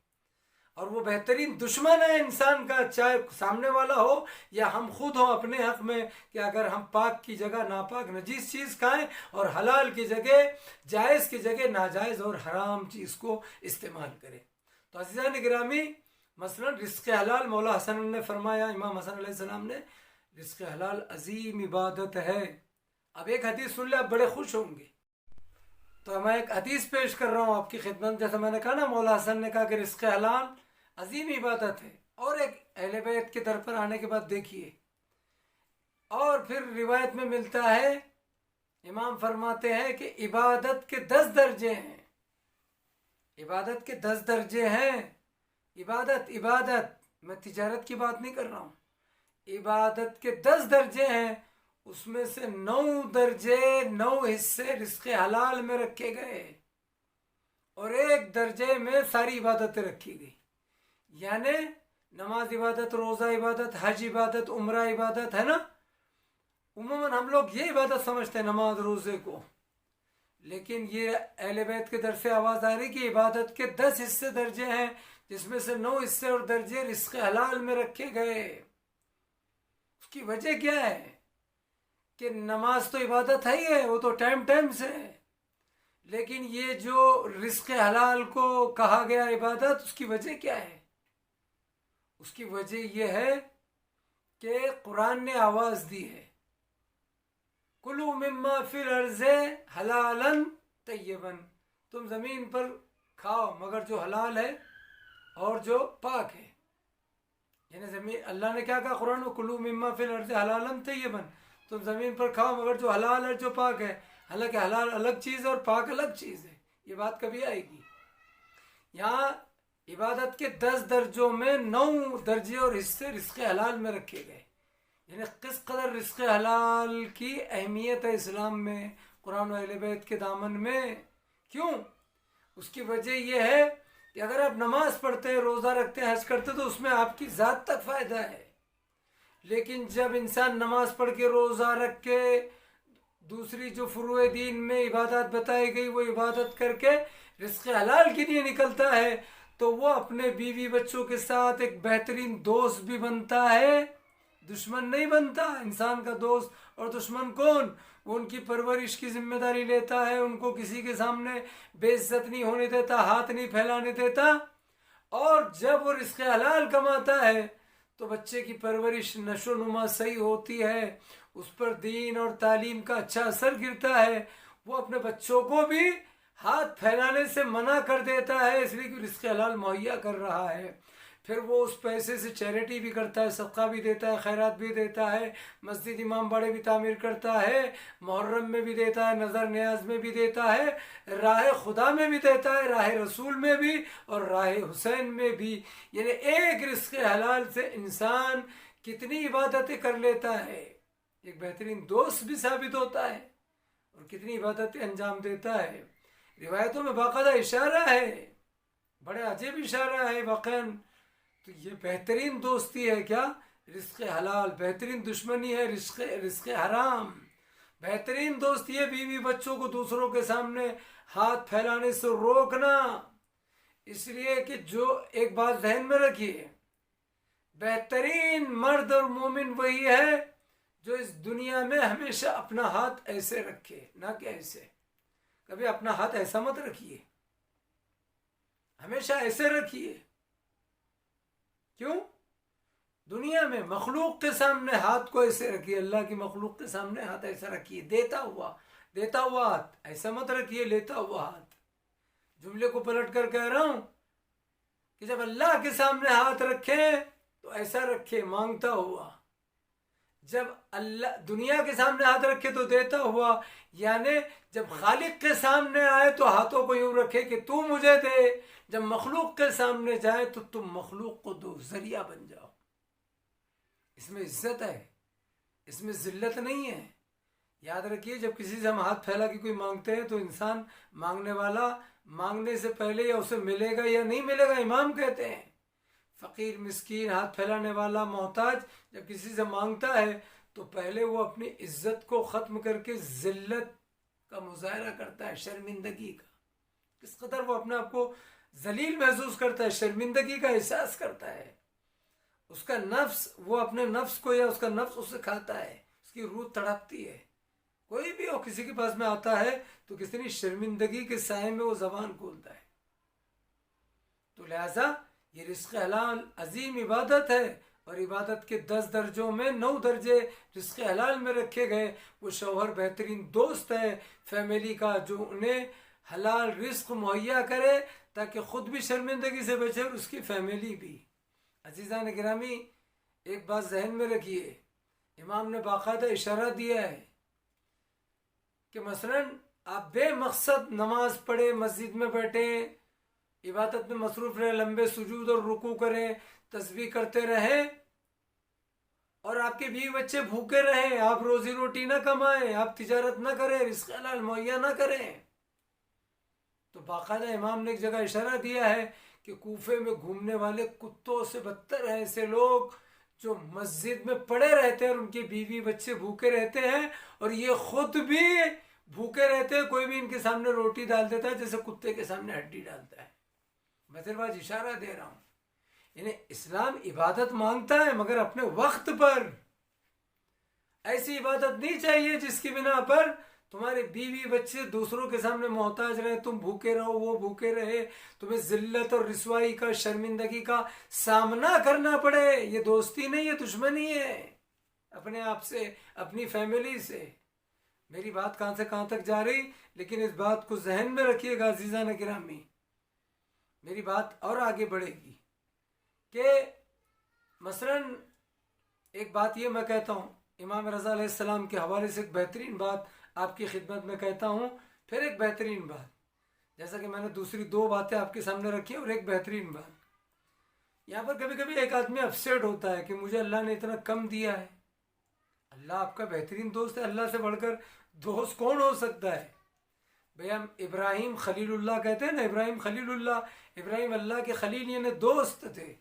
اور وہ بہترین دشمن ہے انسان کا، چاہے سامنے والا ہو یا ہم خود ہوں اپنے حق میں، کہ اگر ہم پاک کی جگہ ناپاک نجیس چیز کھائیں اور حلال کی جگہ جائز کی جگہ ناجائز اور حرام چیز کو استعمال کریں. تو عزیزان گرامی، مثلا رزق حلال، مولا حسن نے فرمایا، امام حسن علیہ السلام نے، رزق حلال عظیم عبادت ہے. اب ایک حدیث سن لے، آپ بڑے خوش ہوں گے. تو میں ایک حدیث پیش کر رہا ہوں آپ کی خدمت. جیسے میں نے کہا نا، مولا حسن نے کہا کہ رزق حلال عظیم عبادت ہے. اور ایک اہل بیت کی طرف پر آنے کے بعد دیکھیے، اور پھر روایت میں ملتا ہے، امام فرماتے ہیں کہ عبادت کے 10 درجے ہیں. عبادت کے 10 درجے ہیں. عبادت میں تجارت کی بات نہیں کر رہا ہوں. عبادت کے 10 درجے ہیں، اس میں سے 9 درجے، 9 حصے رزق حلال میں رکھے گئے اور 1 درجے میں ساری عبادتیں رکھی گئی. یعنی نماز عبادت، روزہ عبادت، حج عبادت، عمرہ عبادت ہے نا. عموماً ہم لوگ یہ عبادت سمجھتے ہیں نماز روزے کو، لیکن یہ اہل بیت کے طرف سے آواز آ رہی کہ عبادت کے 10 حصے درجے ہیں جس میں سے 9 حصے اور درجے رزق حلال میں رکھے گئے. اس کی وجہ کیا ہے کہ نماز تو عبادت ہے ہی ہے، وہ تو ٹائم سے ہے، لیکن یہ جو رزق حلال کو کہا گیا عبادت، اس کی وجہ کیا ہے؟ اس کی وجہ یہ ہے کہ قرآن نے آواز دی ہے، کلوا مما فی الارض حلالا طیبا، تم زمین پر کھاؤ مگر جو حلال ہے اور جو پاک ہے. یعنی زمین، اللہ نے کیا کہا قرآن میں، کلوا مما فی الارض حلالا طیبا، تم زمین پر کھاؤ مگر جو حلال ہے جو پاک ہے. حالانکہ حلال الگ چیز ہے اور پاک الگ چیز ہے. یہ بات کبھی آئے گی. یہاں عبادت کے 10 درجوں میں 9 درجے اور حصے رزق حلال میں رکھے گئے. یعنی کس قدر رزق حلال کی اہمیت ہے اسلام میں، قرآن و اہل بیت کے دامن میں. کیوں اس کی وجہ یہ ہے کہ اگر آپ نماز پڑھتے ہیں، روزہ رکھتے ہیں، حج کرتے تو اس میں آپ کی ذات تک فائدہ ہے، لیکن جب انسان نماز پڑھ کے روزہ رکھ کے دوسری جو فروع دین میں عبادات بتائی گئی وہ عبادت کر کے رزق حلال کے لیے نکلتا ہے تو وہ اپنے بیوی بچوں کے ساتھ ایک بہترین دوست بھی بنتا ہے، دشمن نہیں بنتا۔ انسان کا دوست اور دشمن کون؟ وہ ان کی پرورش کی ذمہ داری لیتا ہے، ان کو کسی کے سامنے بے عزت نہیں ہونے دیتا، ہاتھ نہیں پھیلانے دیتا، اور جب وہ رزق حلال کماتا ہے تو بچے کی پرورش نشو و نما صحیح ہوتی ہے، اس پر دین اور تعلیم کا اچھا اثر گرتا ہے، وہ اپنے بچوں کو بھی ہاتھ پھیلانے سے منع کر دیتا ہے، اس لیے کہ رزق حلال مہیا کر رہا ہے۔ پھر وہ اس پیسے سے چیریٹی بھی کرتا ہے، صدقہ بھی دیتا ہے، خیرات بھی دیتا ہے، مسجد امام باڑے بھی تعمیر کرتا ہے، محرم میں بھی دیتا ہے، نظر نیاز میں بھی دیتا ہے، راہ خدا میں بھی دیتا ہے، راہ رسول میں بھی اور راہ حسین میں بھی۔ یعنی ایک رزق حلال سے انسان کتنی عبادتیں کر لیتا ہے، ایک بہترین دوست بھی ثابت ہوتا ہے اور کتنی عبادتیں انجام دیتا ہے۔ روایتوں میں باقاعدہ اشارہ ہے، بڑے عجیب اشارہ ہے واقعاً۔ تو یہ بہترین دوستی ہے کیا؟ رزق حلال۔ بہترین دشمنی ہے رزق حرام۔ بہترین دوستی ہے بیوی بچوں کو دوسروں کے سامنے ہاتھ پھیلانے سے روکنا، اس لیے کہ جو ایک بات ذہن میں رکھیے، بہترین مرد اور مومن وہی ہے جو اس دنیا میں ہمیشہ اپنا ہاتھ ایسے رکھے، نہ کہ ایسے۔ کبھی اپنا ہاتھ ایسا مت رکھیے، ہمیشہ ایسے رکھیے۔ کیوں؟ دنیا میں مخلوق کے سامنے ہاتھ کو ایسے رکھیے، اللہ کی مخلوق کے سامنے ہاتھ ایسا رکھیے، دیتا ہوا ہاتھ ایسا مت رکھیے، لیتا ہوا ہاتھ۔ جملے کو پلٹ کر کہہ رہا ہوں کہ جب اللہ کے سامنے ہاتھ رکھیں تو ایسا رکھے، مانگتا ہوا۔ جب اللہ دنیا کے سامنے ہاتھ رکھے تو دیتا ہوا، یعنی جب خالق کے سامنے آئے تو ہاتھوں کو یوں رکھے کہ تو مجھے دے، جب مخلوق کے سامنے جائے تو تم مخلوق کو دو، ذریعہ بن جاؤ۔ اس میں عزت ہے، اس میں ذلت نہیں ہے۔ یاد رکھیے جب کسی سے ہم ہاتھ پھیلا کے کوئی مانگتے ہیں تو انسان مانگنے والا مانگنے سے پہلے یا اسے ملے گا یا نہیں ملے گا، امام کہتے ہیں فقیر مسکین ہاتھ پھیلانے والا محتاج جب کسی سے مانگتا ہے تو پہلے وہ اپنی عزت کو ختم کر کے ذلت کا مظاہرہ کرتا ہے، شرمندگی کا۔ کس قدر وہ اپنے آپ کو ذلیل محسوس کرتا ہے، شرمندگی کا احساس کرتا ہے۔ اس کا نفس، وہ اپنے نفس کو یا اس کا نفس اسے کھاتا ہے، اس کی روح تڑپتی ہے۔ کوئی بھی ہو کسی کے پاس میں آتا ہے تو کتنی شرمندگی کے سائے میں وہ زبان کھولتا ہے۔ تو لہذا یہ رزق حلال عظیم عبادت ہے، اور عبادت کے 10 درجوں میں 9 درجے رزق حلال میں رکھے گئے۔ وہ شوہر بہترین دوست ہے فیملی کا، جو انہیں حلال رزق مہیا کرے تاکہ خود بھی شرمندگی سے بچے اور اس کی فیملی بھی۔ عزیزان گرامی، ایک بات ذہن میں رکھیے، امام نے باقاعدہ اشارہ دیا ہے کہ مثلا آپ بے مقصد نماز پڑھیں، مسجد میں بیٹھیں، عبادت میں مصروف رہیں، لمبے سجود اور رکوع کریں، تسبیح کرتے رہیں، اور آپ کے بیوی بچے بھوکے رہیں، آپ روزی روٹی نہ کمائیں، آپ تجارت نہ کریں، رزق حلال مہیا نہ کریں، تو باقاعدہ امام نے ایک جگہ اشارہ دیا ہے کہ کوفے میں گھومنے والے کتوں سے بدتر ہیں ایسے لوگ جو مسجد میں پڑے رہتے ہیں اور ان کے بیوی بچے بھوکے رہتے ہیں، اور یہ خود بھی بھوکے رہتے ہیں، کوئی بھی ان کے سامنے روٹی ڈال دیتا ہے جیسے کتے کے سامنے ہڈی ڈالتا ہے۔ میں صرف آج اشارہ دے رہا ہوں، یعنی اسلام عبادت مانگتا ہے مگر اپنے وقت پر۔ ایسی عبادت نہیں چاہیے جس کی بنا پر تمہارے بیوی بچے دوسروں کے سامنے محتاج رہے، تم بھوکے رہو، وہ بھوکے رہے، تمہیں ذلت اور رسوائی کا، شرمندگی کا سامنا کرنا پڑے۔ یہ دوستی نہیں، یہ دشمنی ہے اپنے آپ سے، اپنی فیملی سے۔ میری بات کہاں سے کہاں تک جا رہی، لیکن اس بات کو ذہن میں رکھیے گا عزیزان گرامی، میری بات اور آگے بڑھے گی کہ مثلا ایک بات یہ میں کہتا ہوں، امام رضا علیہ السلام کے حوالے سے ایک بہترین بات آپ کی خدمت میں کہتا ہوں، پھر ایک بہترین بات، جیسا کہ میں نے دوسری 2 باتیں آپ کے سامنے رکھی اور ایک بہترین بات۔ یہاں پر کبھی کبھی ایک آدمی اپسیٹ ہوتا ہے کہ مجھے اللہ نے اتنا کم دیا ہے۔ اللہ آپ کا بہترین دوست ہے، اللہ سے بڑھ کر دوست کون ہو سکتا ہے؟ بھئی ہم ابراہیم خلیل اللہ کہتے ہیں نا، ابراہیم خلیل اللہ، ابراہیم اللہ کے خلیل یعنی دوست تھے.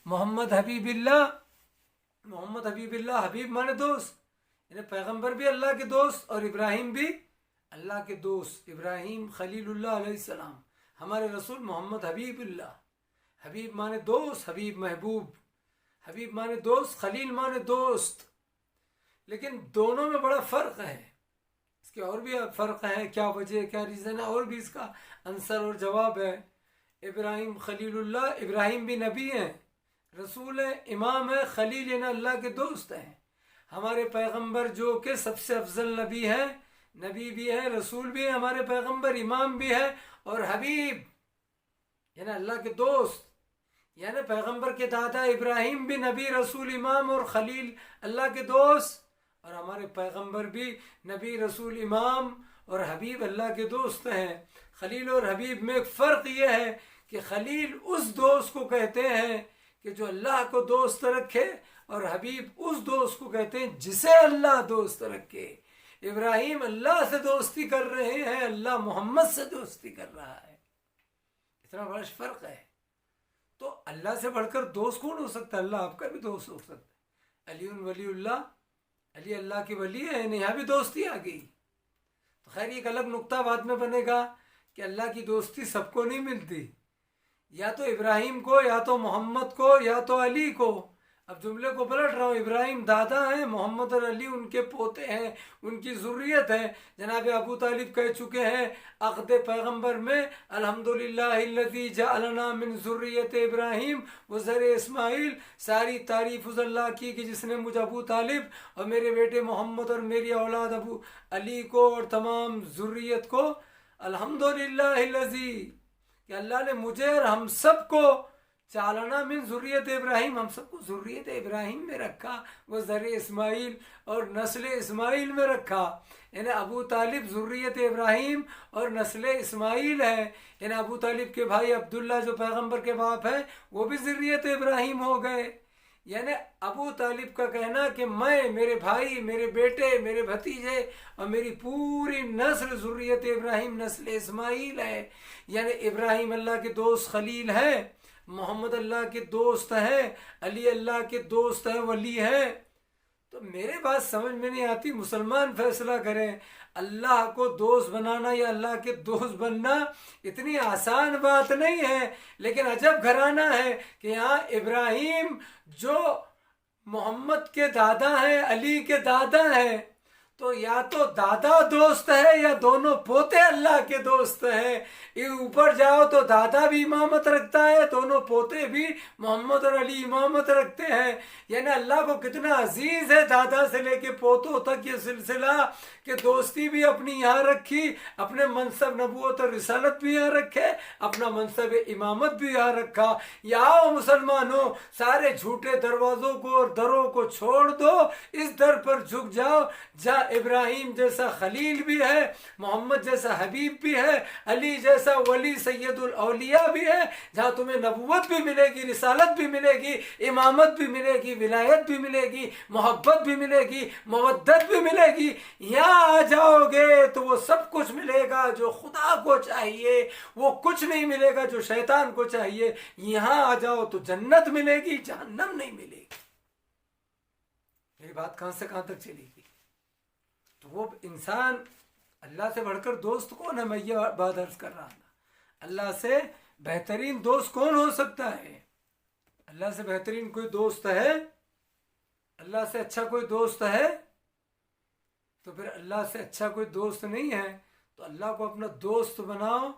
محمد حبیب اللہ، محمد حبیب اللہ، حبیب مانے دوست، یعنی پیغمبر بھی اللہ کے دوست اور ابراہیم بھی اللہ کے دوست. ابراہیم خلیل اللہ علیہ السلام، ہمارے رسول محمد حبیب اللہ. حبیب مانے دوست، حبیب محبوب، حبیب مانے دوست، خلیل مانے دوست. لیکن دونوں میں بڑا فرق ہے. اس کے اور بھی فرق ہے، کیا وجہ کیا ریزن ہے، اور بھی اس کا آنسر اور جواب ہے. ابراہیم خلیل اللہ، ابراہیم بھی نبی ہیں، رسول ہیں، امام ہے. خلیل یعنی اللہ کے دوست ہیں. ہمارے پیغمبر جو کہ سب سے افضل نبی ہیں، نبی بھی ہے، رسول بھی ہے، ہمارے پیغمبر امام بھی ہے، اور حبیب یعنی اللہ کے دوست. یعنی پیغمبر کے دادا ابراہیم بھی نبی، رسول، امام اور خلیل اللہ کے دوست، اور ہمارے پیغمبر بھی نبی، رسول، امام اور حبیب اللہ کے دوست ہیں. خلیل اور حبیب میں ایک فرق یہ ہے کہ خلیل اس دوست کو کہتے ہیں کہ جو اللہ کو دوست رکھے، اور حبیب اس دوست کو کہتے ہیں جسے اللہ دوست رکھے. ابراہیم اللہ سے دوستی کر رہے ہیں، اللہ محمد سے دوستی کر رہا ہے. اتنا بڑا فرق ہے. تو اللہ سے بڑھ کر دوست کون ہو سکتا ہے؟ اللہ آپ کا بھی دوست ہو سکتا ہے. علی ولی اللہ، علی اللہ کی ولی ہے، یہاں بھی دوستی آ گئی. تو خیر ایک الگ نقطہ بعد میں بنے گا کہ اللہ کی دوستی سب کو نہیں ملتی، یا تو ابراہیم کو، یا تو محمد کو، یا تو علی کو. اب جملے کو پلٹ رہا ہوں. ابراہیم دادا ہیں، محمد اور علی ان کے پوتے ہیں، ان کی ذریت ہے. جناب ابو طالب کہہ چکے ہیں عقد پیغمبر میں، الحمدللہ الذی جعلنا من ذریت ابراہیم و ذر اسماعیل. ساری تعریف اس اللہ کی کہ جس نے مجھے ابو طالب اور میرے بیٹے محمد اور میری اولاد ابو علی کو اور تمام ذریت کو، الحمدللہ الذی، کہ اللہ نے مجھے اور ہم سب کو، جعلنا من ذریت ابراہیم، ہم سب کو ذریت ابراہیم میں رکھا، وہ ذر اسماعیل اور نسل اسماعیل میں رکھا. یعنی ابو طالب ذریت ابراہیم اور نسل اسماعیل ہے. یعنی ابو طالب کے بھائی عبداللہ جو پیغمبر کے باپ ہیں وہ بھی ذریت ابراہیم ہو گئے. یعنی ابو طالب کا کہنا کہ میں، میرے بھائی، میرے بیٹے، میرے بھتیجے اور میری پوری نسل ذریت ابراہیم نسل اسماعیل ہے. یعنی ابراہیم اللہ کے دوست خلیل ہے، محمد اللہ کے دوست ہیں، علی اللہ کے دوست ہیں، ولی ہیں. تو میرے بات سمجھ میں نہیں آتی. مسلمان فیصلہ کریں. اللہ کو دوست بنانا یا اللہ کے دوست بننا اتنی آسان بات نہیں ہے. لیکن عجب گھرانہ ہے کہ یہاں ابراہیم جو محمد کے دادا ہیں، علی کے دادا ہیں، تو یا تو دادا دوست ہے یا دونوں پوتے اللہ کے دوست ہیں. اوپر جاؤ تو دادا بھی امامت رکھتا ہے، دونوں پوتے بھی محمد اور علی امامت رکھتے ہیں. یعنی اللہ کو کتنا عزیز ہے دادا سے لے کے پوتوں تک یہ سلسلہ، کہ دوستی بھی اپنی یہاں رکھی، اپنے منصب نبوت اور رسالت بھی یہاں رکھے، اپنا منصب امامت بھی یہاں رکھا. یا مسلمانوں، سارے جھوٹے دروازوں کو اور دروں کو چھوڑ دو، اس در پر جھک جاؤ جہاں ابراہیم جیسا خلیل بھی ہے، محمد جیسا حبیب بھی ہے، علی جیسا ولی سید الاولیاء بھی ہے، جہاں تمہیں نبوت بھی ملے گی، رسالت بھی ملے گی، امامت بھی ملے گی، ولایت بھی ملے گی، محبت بھی ملے گی، مودت بھی ملے گی. یہاں آ جاؤ گے تو وہ سب کچھ ملے گا جو خدا کو چاہیے، وہ کچھ نہیں ملے گا جو شیطان کو چاہیے. یہاں آ جاؤ تو جنت ملے گی، جہنم نہیں ملے گی. میری بات کہاں سے کہاں تک چلے گی؟ تو وہ انسان، اللہ سے بڑھ کر دوست کون ہے؟ میں یہ بات عرض کر رہا تھا. اللہ سے بہترین دوست کون ہو سکتا ہے؟ اللہ سے بہترین کوئی دوست ہے؟ اللہ سے اچھا کوئی دوست ہے؟ تو پھر اللہ سے اچھا کوئی دوست نہیں ہے تو اللہ کو اپنا دوست بناؤ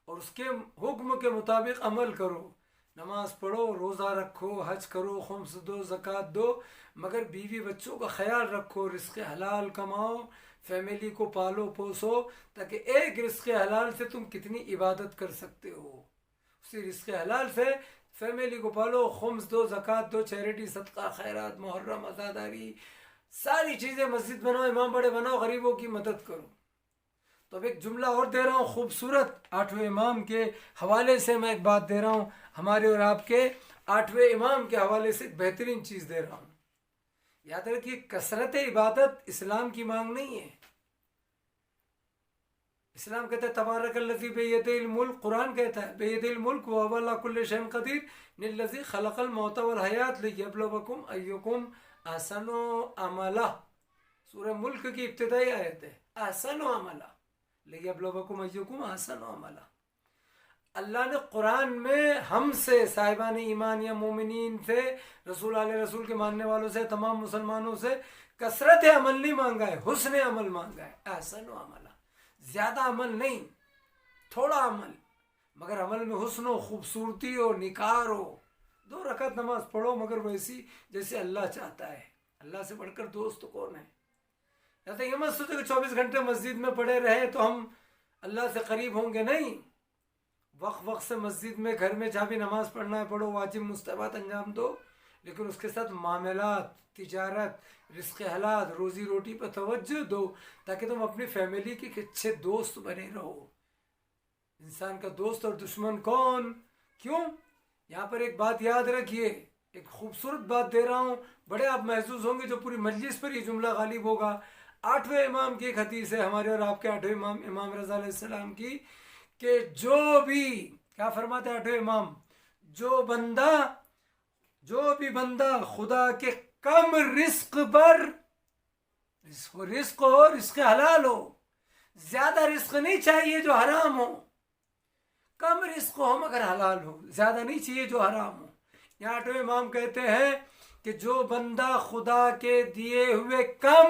اور اس کے حکم کے مطابق عمل کرو. نماز پڑھو، روزہ رکھو، حج کرو، خمس دو، زکوٰۃ دو، مگر بیوی بچوں کا خیال رکھو، رزق حلال کماؤ، فیملی کو پالو پوسو، تاکہ ایک رزق حلال سے تم کتنی عبادت کر سکتے ہو. اسی رزق حلال سے فیملی کو پالو، خمس دو، زکوٰۃ دو، چیریٹی، صدقہ، خیرات، محرم، عزاداری، ساری چیزیں، مسجد بناؤ، امام بڑے بناؤ، غریبوں کی مدد کرو. تو اب ایک جملہ اور دے رہا ہوں خوبصورت، 8ویں امام کے حوالے سے میں ایک بات دے رہا ہوں، ہمارے اور آپ کے 8ویں امام کے حوالے سے ایک بہترین چیز دے رہا ہوں. یاد رکھیے، کثرت عبادت اسلام کی مانگ نہیں ہے. اسلام کہتا ہے تبارک الذی بیدہ الملک، قرآن کہتا ہے بیدہ الملک وہو علی کل شیء قدیر الذی خلق الموت والحیات لیبلوکم ایکم احسن عملا۔ سورہ ملک کی ابتدائی آیت ہے، احسن عملا لیبلوکم ایکم احسن عملا۔ اللہ نے قرآن میں ہم سے، صاحبان ایمان یا مومنین سے، رسول علیہ رسول کے ماننے والوں سے، تمام مسلمانوں سے کثرت عمل نہیں مانگا ہے، حسن عمل مانگا ہے، احسن عملا۔ زیادہ عمل نہیں، تھوڑا عمل، مگر عمل میں حسن و خوبصورتی ہو، نکھار ہو۔ 2 رکعت نماز پڑھو مگر ویسی جیسے اللہ چاہتا ہے۔ اللہ سے بڑھ کر دوست کون ہے؟ یا یہ مت سوچو کہ 24 گھنٹے مسجد میں پڑے رہے تو ہم اللہ سے قریب ہوں گے، نہیں۔ وقت سے مسجد میں، گھر میں جہاں بھی نماز پڑھنا ہے پڑھو، واجب مستحبات انجام دو، لیکن اس کے ساتھ معاملات، تجارت، رزق حلال، روزی روٹی پر توجہ دو، تاکہ تم اپنی فیملی کے اچھے دوست بنے رہو۔ انسان کا دوست اور دشمن کون؟ کیوں؟ یہاں پر ایک بات یاد رکھیے، ایک خوبصورت بات دے رہا ہوں، بڑے آپ محظوظ ہوں گے جو پوری مجلس پر یہ جملہ غالب ہوگا۔ 8ویں امام کی ایک حدیث ہے، ہمارے اور آپ کے 8ویں امام، امام رضا علیہ السلام کی، کہ جو بھی، کیا فرماتے ہیں 8ویں امام، جو بھی بندہ خدا کے کم رزق پر، رزق ہو، رزق حلال ہو، زیادہ رزق نہیں چاہیے جو حرام ہو، کم رزق ہو مگر حلال ہو، زیادہ نہیں چاہیے جو حرام ہو۔ یہاں 8ویں امام کہتے ہیں کہ جو بندہ خدا کے دیے ہوئے کم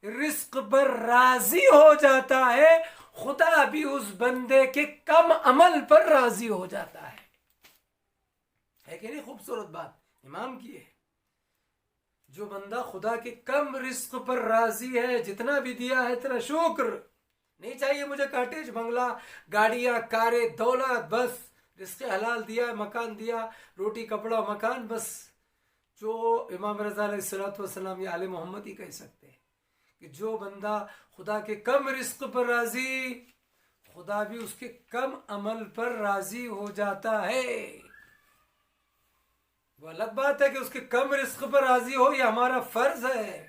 رزق پر راضی ہو جاتا ہے، خدا بھی اس بندے کے کم عمل پر راضی ہو جاتا ہے کہ نہیں؟ خوبصورت بات امام کی ہے۔ جو بندہ خدا کے کم رزق پر راضی ہے، جتنا بھی دیا ہے اتنا شکر، نہیں چاہیے مجھے کاٹیج، بنگلہ، گاڑیاں، کاریں، دولت، بس رزق حلال دیا ہے، مکان دیا، روٹی کپڑا مکان، بس۔ جو امام رضا علیہ السلام یا آل محمد ہی کہہ سکتے ہیں کہ جو بندہ خدا کے کم رزق پر راضی، خدا بھی اس کے کم عمل پر راضی ہو جاتا ہے۔ وہ الگ بات ہے کہ اس کے کم رزق پر راضی ہو، یہ ہمارا فرض ہے،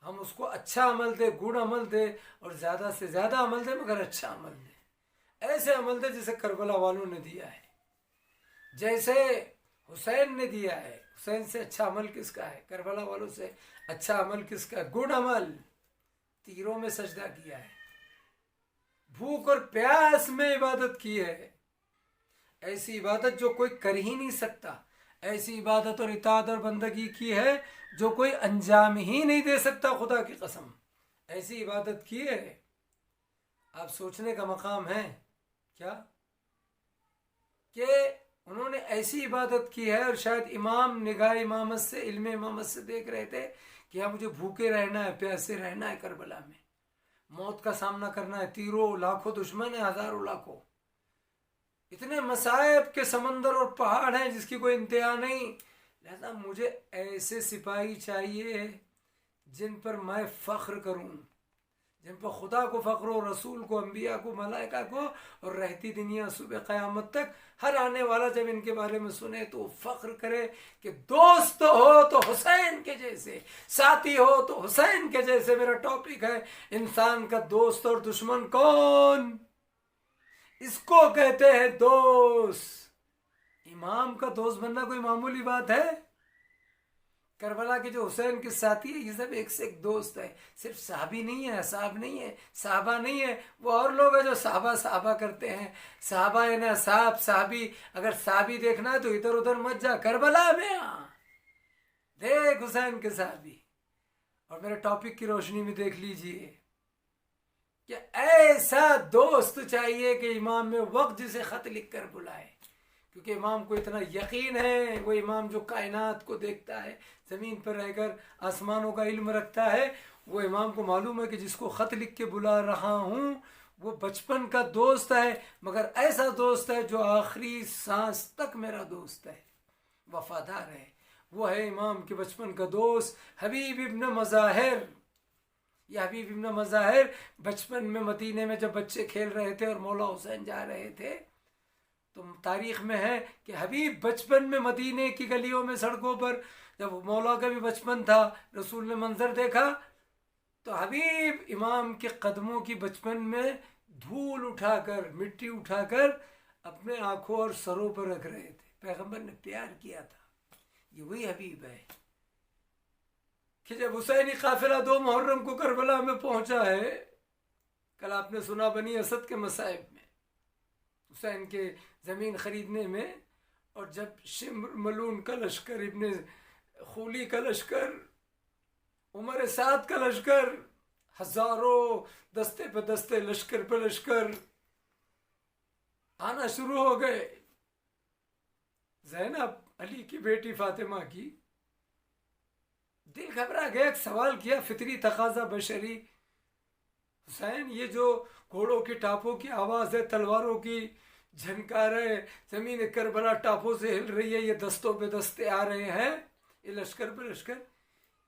ہم اس کو اچھا عمل دے، گڈ عمل دے، اور زیادہ سے زیادہ عمل دے مگر اچھا عمل دے، ایسے عمل دے جیسے کربلا والوں نے دیا ہے، جیسے حسین نے دیا ہے۔ حسین سے اچھا عمل کس کا ہے؟ کربلا والوں سے اچھا عمل کس کا ہے؟ گڈ عمل، تیروں میں سجدہ کیا ہے، بھوک اور پیاس میں عبادت کی ہے، ایسی عبادت جو کوئی کر ہی نہیں سکتا، ایسی عبادت اور اطاعت اور بندگی کی ہے جو کوئی انجام ہی نہیں دے سکتا، خدا کی قسم ایسی عبادت کی ہے۔ آپ سوچنے کا مقام ہے کیا کہ انہوں نے ایسی عبادت کی ہے، اور شاید امام نگاہ امامت سے، علم امامت سے دیکھ رہے تھے کہ ہاں مجھے بھوکے رہنا ہے، پیاسے رہنا ہے، کربلا میں موت کا سامنا کرنا ہے، تیروں لاکھوں دشمن ہیں، ہزاروں لاکھوں، اتنے مصائب کے سمندر اور پہاڑ ہیں جس کی کوئی انتہا نہیں، لہذا مجھے ایسے سپاہی چاہیے جن پر میں فخر کروں، جن پر خدا کو فخر ہو، رسول کو، انبیاء کو، ملائکہ کو، اور رہتی دنیا صبح قیامت تک ہر آنے والا جب ان کے بارے میں سنے تو فخر کرے کہ دوست ہو تو حسین کے جیسے، ساتھی ہو تو حسین کے جیسے۔ میرا ٹاپک ہے انسان کا دوست اور دشمن کون؟ اس کو کہتے ہیں دوست۔ امام کا دوست بننا کوئی معمولی بات ہے؟ کربلا کے جو حسین کے ساتھی ہے یہ سب ایک سے ایک دوست ہے، صرف صحابی نہیں ہے، اصحاب نہیں ہے، صحابہ نہیں ہے، وہ اور لوگ ہیں جو صحابہ کرتے ہیں، صحابہ ہے نا، صحابی، اگر صحابی دیکھنا ہے تو ادھر ادھر مت جا، کربلا میں دیکھ حسین کے صحابی۔ اور میرے ٹاپک کی روشنی میں دیکھ لیجئے کہ ایسا دوست چاہیے کہ امام میں وقت جسے خط لکھ کر بلائے، کیونکہ امام کو اتنا یقین ہے، وہ امام جو کائنات کو دیکھتا ہے، زمین پر رہ کر آسمانوں کا علم رکھتا ہے، وہ امام کو معلوم ہے کہ جس کو خط لکھ کے بلا رہا ہوں وہ بچپن کا دوست ہے، مگر ایسا دوست ہے جو آخری سانس تک میرا دوست ہے، وفادار ہے۔ وہ ہے امام کے بچپن کا دوست حبیب ابن مظاہر۔ یہ حبیب ابن مظاہر بچپن میں مدینے میں جب بچے کھیل رہے تھے اور مولا حسین جا رہے تھے تو تاریخ میں ہے کہ حبیب بچپن میں مدینے کی گلیوں میں، سڑکوں پر، جب مولا کا بھی بچپن تھا، رسول نے منظر دیکھا تو حبیب امام کے قدموں کی بچپن میں دھول اٹھا کر مٹی اٹھا کر اپنے آنکھوں اور سروں پر رکھ رہے تھے. پیغمبر نے پیار کیا تھا. یہ وہی حبیب ہے کہ جب حسینی قافلہ 2 محرم کو کربلا میں پہنچا ہے، کل آپ نے سنا بنی اسد کے مصائب میں، حسین کے زمین خریدنے میں، اور جب شمر ملون کا لشکر، ابن خولی کا لشکر، عمر سعد کا لشکر، ہزاروں دستے پہ دستے، لشکر پہ لشکر آنا شروع ہو گئے. زینب علی کی بیٹی فاطمہ کی دل گھبرا گیا. ایک سوال کیا، فطری تقاضا بشری، حسین یہ جو گھوڑوں کی ٹاپوں کی آواز ہے، تلواروں کی جھنکار ہے، زمین کربلا ٹاپوں سے ہل رہی ہے، یہ دستوں پہ دستے آ رہے ہیں، یہ لشکر پہ لشکر،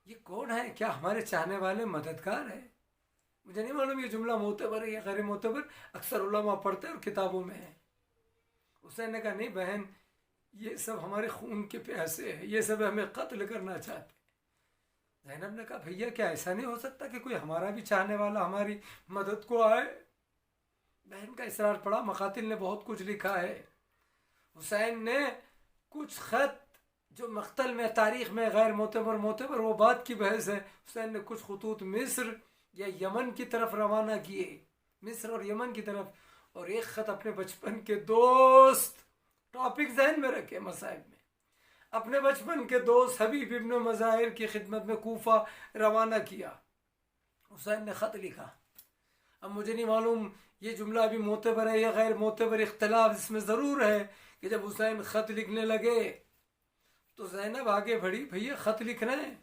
یہ کون ہے؟ کیا ہمارے چاہنے والے مددگار ہیں؟ مجھے نہیں معلوم یہ جملہ معتبر ہے یا غیر معتبر، اکثر علماء پڑھتے ہیں اور کتابوں میں ہے. حسین نے کہا نہیں بہن، یہ سب ہمارے خون کے پیاسے ہیں، یہ سب ہمیں قتل کرنا چاہتے ہیں. زینب نے کہا بھیا کیا ایسا نہیں ہو سکتا کہ کوئی ہمارا بھی چاہنے والا ہماری مدد کو آئے؟ بہن کا اصرار پڑا. مقاتل نے بہت کچھ لکھا ہے. حسین نے کچھ خط جو مقتل میں تاریخ میں غیر معتبر وہ بات کی بحث ہے، حسین نے کچھ خطوط مصر یا یمن کی طرف روانہ کیے، مصر اور یمن کی طرف، اور ایک خط اپنے بچپن کے دوست، ٹاپک ذہن میں رکھے مصائب میں، اپنے بچپن کے دوست حبیب ابن مظاہر کی خدمت میں کوفہ روانہ کیا. حسین نے خط لکھا. اب مجھے نہیں معلوم یہ جملہ بھی معتبر ہے یا غیر معتبر، اختلاف اس میں ضرور ہے کہ جب حسین خط لکھنے لگے تو زینب آگے بڑھی، بھیا خط لکھ رہے ہیں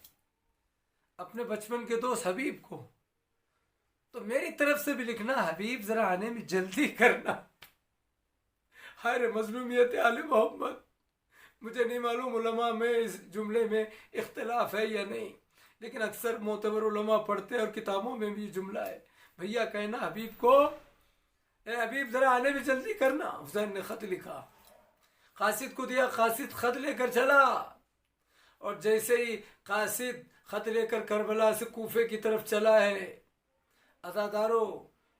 اپنے بچپن کے دوست حبیب کو، تو میری طرف سے بھی لکھنا، حبیب ذرا آنے میں جلدی کرنا. ہائے مظلومیت آل محمد. مجھے نہیں معلوم علماء میں اس جملے میں اختلاف ہے یا نہیں، لیکن اکثر معتبر علماء پڑھتے ہیں اور کتابوں میں بھی یہ جملہ ہے. بھیا کہنا حبیب کو، اے حبیب ذرا آنے میں جلدی کرنا. حسین نے خط لکھا، قاصد کو دیا، قاصد خط لے کر چلا، اور جیسے ہی قاصد خط لے کر کربلا سے کوفے کی طرف چلا ہے، عزادارو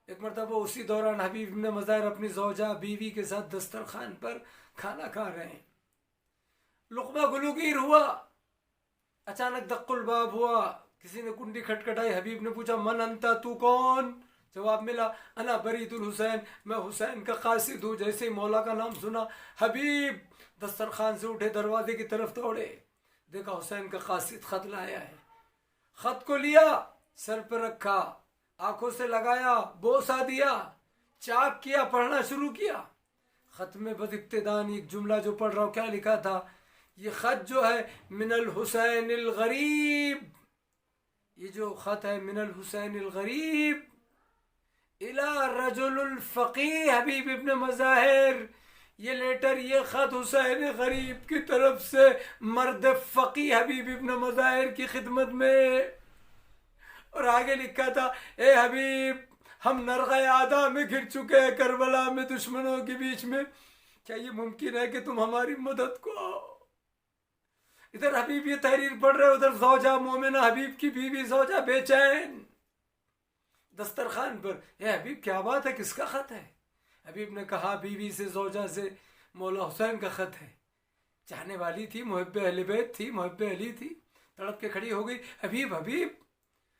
ایک مرتبہ اسی دوران حبیب ابن مظاہر اپنی زوجہ بیوی کے ساتھ دسترخوان پر کھانا کھا رہے ہیں. لقمہ گلوگیر ہوا، اچانک دق الباب ہوا، کسی نے کنڈی کھٹکھٹائی. حبیب نے پوچھا من انتا، تو کون؟ جواب ملا انا برید الحسین، میں حسین کا قاصد ہوں. جیسے ہی مولا کا نام سنا حبیب دسترخوان سے اٹھے، دروازے کی طرف دوڑے، دیکھا حسین کا قاصد خط لایا ہے. خط کو لیا، سر پر رکھا، آنکھوں سے لگایا، بوسا دیا، چاک کیا، پڑھنا شروع کیا. خط میں بس ابتدان ایک جملہ جو پڑھ رہا ہوں، کیا لکھا تھا؟ یہ خط جو ہے من الحسین الغریب، یہ جو خط ہے من الحسین الغریب الى رجل الفقی حبیب ابن مظاہر، یہ لیٹر، یہ خط حسین غریب کی طرف سے مرد فقی حبیب ابن مظاہر کی خدمت میں. اور آگے لکھا تھا اے حبیب، ہم نرغہ آدھا میں گر چکے ہیں کربلا میں دشمنوں کے بیچ میں، کیا یہ ممکن ہے کہ تم ہماری مدد کو آؤ؟ ادھر حبیب یہ تحریر پڑھ رہے، ادھر زوجہ مومنہ حبیب کی بیوی زوجہ بے چین دسترخوان پر. اے حبیب کیا بات ہے، کس کا خط ہے؟ حبیب نے کہا بیوی سے، زوجہ سے، مولا حسین کا خط ہے. چاہنے والی تھی، محب اہل بیت تھی، محب علی تھی، تڑپ کے کھڑی ہو گئی. حبیب حبیب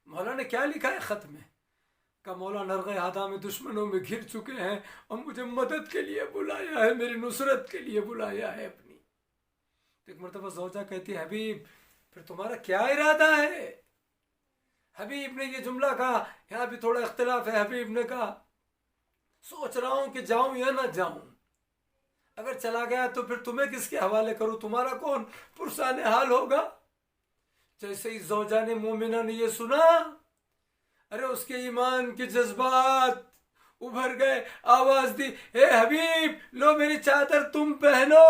مولا نے کیا لکھا ہے خط میں؟ کہ مولا نرغہ آدھا میں دشمنوں میں گھر چکے ہیں اور مجھے مدد کے لیے بلایا ہے، میری نصرت کے لیے بلایا ہے اپنی. تو ایک مرتبہ زوجہ کہتی ہے حبیب پھر تمہارا کیا ارادہ ہے؟ حبیب نے یہ جملہ کہا، یہاں بھی تھوڑا اختلاف ہے. حبیب نے کہا سوچ رہا ہوں کہ جاؤں یا نہ جاؤں، اگر چلا گیا تو پھر تمہیں کس کے حوالے کروں، تمہارا کون پرسان حال ہوگا؟ جیسے ہی زوجہ نے مومنہ نے یہ سنا، ارے اس کے ایمان کے جذبات ابھر گئے، آواز دی اے حبیب لو میری چادر تم پہنو،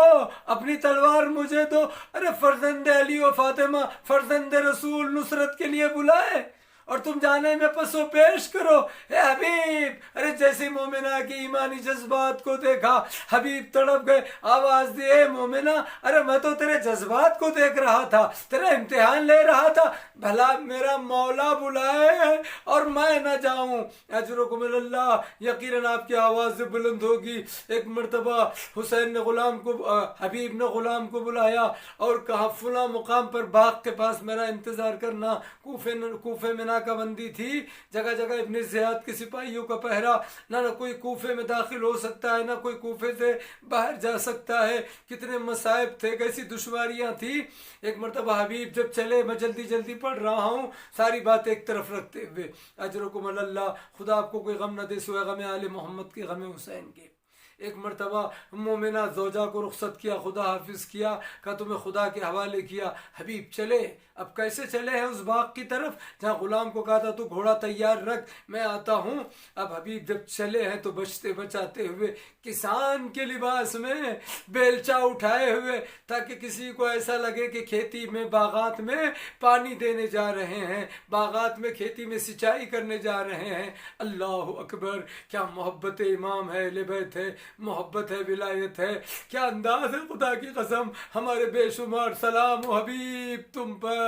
اپنی تلوار مجھے دو. ارے فرزند علی و فاطمہ، فرزند رسول نصرت کے لیے بلائے. اور تم جانے میں پسو پیش کرو اے حبیب. ارے جیسے مومنہ کی ایمانی جذبات کو دیکھا حبیب تڑپ گئے, آواز دی اے مومنہ ارے میں تو تیرے جذبات کو دیکھ رہا تھا, تیرا امتحان لے رہا تھا, بھلا میرا مولا بلائے اور میں نہ جاؤں. اجرکم اللہ, یقیناً آپ کی آواز بلند ہوگی. ایک مرتبہ حسین نے غلام کو, حبیب نے غلام کو بلایا اور کہا فلاں مقام پر باغ کے پاس میرا انتظار کرنا. کوفے میں ناکہ بندی تھی, جگہ جگہ ابن زیاد کے سپاہیوں کا پہرا, نہ کوئی کوفے میں داخل ہو سکتا ہے نہ کوئی کوفے سے باہر جا سکتا ہے. کتنے مصائب تھے, کیسی دشواریاں تھی. ایک مرتبہ حبیب جب چلے, میں جلدی جلدی پڑھ رہا ہوں ساری بات ایک طرف رکھتے ہوئے, اجرکم اللہ, خدا آپ کو کوئی غم نہ دے سوائے غم آل محمد کے, غم حسین کے. ایک مرتبہ مومنہ زوجہ کو رخصت کیا, خدا حافظ کیا, کہا تمہیں خدا کے حوالے کیا. حبیب چلے. اب کیسے چلے ہیں اس باغ کی طرف جہاں غلام کو کہا تھا تو گھوڑا تیار رکھ میں آتا ہوں. اب حبیب جب چلے ہیں تو بچتے بچاتے ہوئے کسان کے لباس میں, بیلچا اٹھائے ہوئے, تاکہ کسی کو ایسا لگے کہ کھیتی میں باغات میں پانی دینے جا رہے ہیں, باغات میں کھیتی میں سچائی کرنے جا رہے ہیں. اللہ اکبر, کیا محبت امام ہے, اہل بیت ہے, محبت ہے, ولایت ہے, کیا انداز ہے. خدا کی قسم ہمارے بے شمار سلام و حبیب تم پر.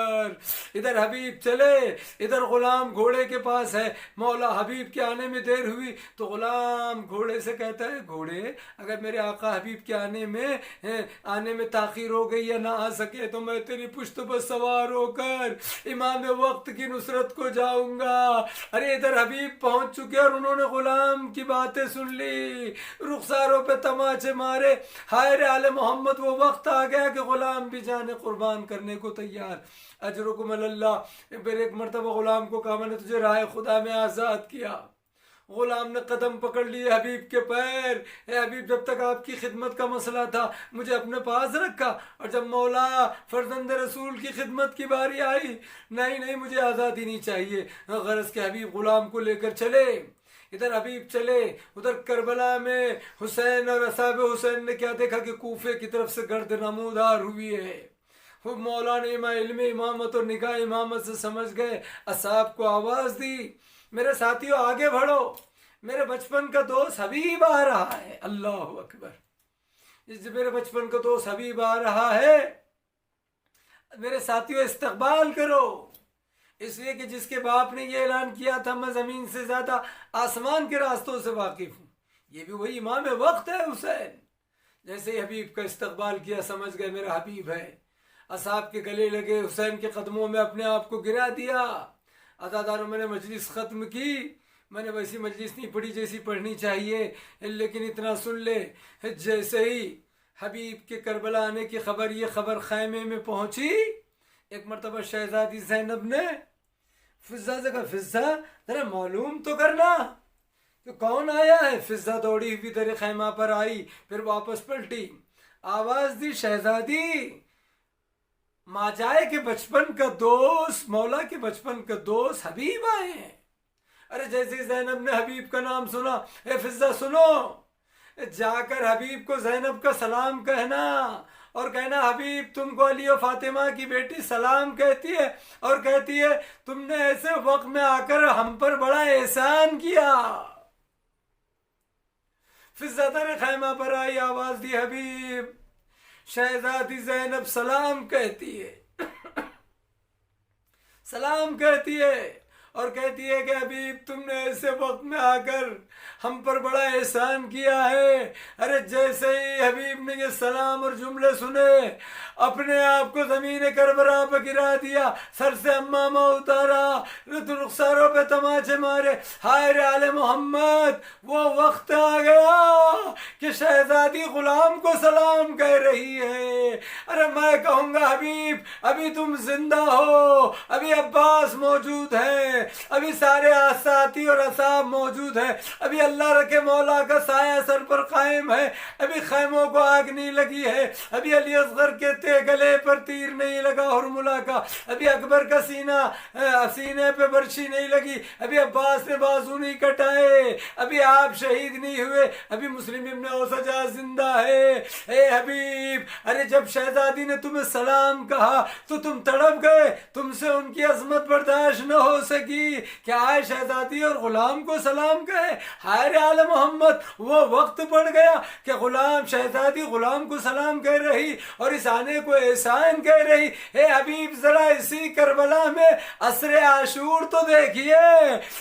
ادھر حبیب چلے, ادھر غلام گھوڑے کے پاس ہے. مولا حبیب کے آنے میں دیر ہوئی تو غلام گھوڑے سے کہتا ہے گھوڑے اگر میرے آقا حبیب کے آنے میں تاخیر ہو گئی یا نہ آ سکے تو میں تیری پشت پر سوار ہو کر امام وقت کی نصرت کو جاؤں گا. ارے ادھر حبیب پہنچ چکے اور انہوں نے غلام کی باتیں سن لی, رخساروں پہ تماچے مارے. ہائے آل محمد, وہ وقت آ گیا کہ غلام بھی جانے قربان کرنے کو تیار. اجرکم اللہ. پھر ایک مرتبہ غلام کو کہا میں نے تجھے راہ خدا میں آزاد کیا. غلام نے قدم پکڑ لیے حبیب کے پیر, اے حبیب جب تک آپ کی خدمت کا مسئلہ تھا مجھے اپنے پاس رکھا, اور جب مولا فرزند رسول کی خدمت کی باری آئی نہیں مجھے آزادی نہیں چاہیے. غرض کے حبیب غلام کو لے کر چلے. ادھر حبیب چلے, ادھر کربلا میں حسین اور اصحاب حسین نے کیا دیکھا کہ کوفے کی طرف سے گرد نمودار ہوئی ہے. وہ مولا نے علم امامت اور نگاہ امامت سے سمجھ گئے. اصحاب کو آواز دی میرے ساتھیوں آگے بڑھو, میرے بچپن کا دوست حبیب آ رہا ہے. اللہ اکبر. میرے بچپن کا دوست حبیب آ رہا ہے, میرے ساتھیوں استقبال کرو. اس لیے کہ جس کے باپ نے یہ اعلان کیا تھا میں زمین سے زیادہ آسمان کے راستوں سے واقف ہوں, یہ بھی وہی امام وقت ہے حسین. جیسے ہی حبیب کا استقبال کیا سمجھ گئے میرا حبیب ہے. اصحاب کے گلے لگے, حسین کے قدموں میں اپنے آپ کو گرا دیا. عزاداروں میں نے مجلس ختم کی, میں نے ویسی مجلس نہیں پڑھی جیسی پڑھنی چاہیے, لیکن اتنا سن لے جیسے ہی حبیب کے کربلا آنے کی خبر, یہ خبر خیمے میں پہنچی, ایک مرتبہ شہزادی زینب نے فضہ سے کہا فضہ ذرا معلوم تو کرنا کہ کون آیا ہے. فضہ دوڑی ہوئی در خیمہ پر آئی, پھر واپس پلٹی, آواز دی شہزادی ماں جائے کے بچپن کا دوست, مولا کے بچپن کا دوست حبیب آئے ہیں. ارے جیسے زینب نے حبیب کا نام سنا, اے فضہ سنو, جا کر حبیب کو زینب کا سلام کہنا اور کہنا حبیب تم کو علی و فاطمہ کی بیٹی سلام کہتی ہے اور کہتی ہے تم نے ایسے وقت میں آ کر ہم پر بڑا احسان کیا. فضہ در خیمہ پر آئی, آواز دی حبیب. شہزادی زینب سلام کہتی ہے, سلام کہتی ہے اور کہتی ہے کہ حبیب تم نے ایسے وقت میں آ کر ہم پر بڑا احسان کیا ہے. ارے جیسے ہی حبیب نے یہ سلام اور جملے سنے اپنے آپ کو زمین کربلا پہ گرا دیا, سر سے امامہ اتارا, رخساروں پہ تماچے مارے. ہائے آل محمد, وہ وقت آ گیا کہ شہزادی غلام کو سلام کہہ رہی ہے. ارے میں کہوں گا حبیب ابھی تم زندہ ہو, ابھی عباس موجود ہے, ابھی سارے ساتھی اور اصحاب موجود ہیں, ابھی اللہ رکھے مولا کا سایہ سر پر قائم ہے, ابھی خیموں کو آگ نہیں لگی ہے, ابھی علی اصغر کے گلے پر تیر نہیں لگا حرملہ کا, ابھی اکبر کا سینے پہ برچھی نہیں لگی, ابھی عباس نے بازو نہیں کٹائے, ابھی آپ شہید نہیں ہوئے, ابھی مسلم ابن اوسجا زندہ ہے. اے حبیب, ارے جب شہزادی نے تمہیں سلام کہا تو تم تڑپ گئے, تم سے ان کی عظمت برداشت نہ ہو سکی. کی کہ آئے شہزادی اور غلام کو سلام کہے. ہائے آل محمد، وہ وقت پڑ گیا کہ غلام شہزادی غلام کو سلام کہہ رہی اور اس آنے کو احسان کہہ رہی. اے حبیب ذرا اسی کربلا میں عصر عاشور تو دیکھیے.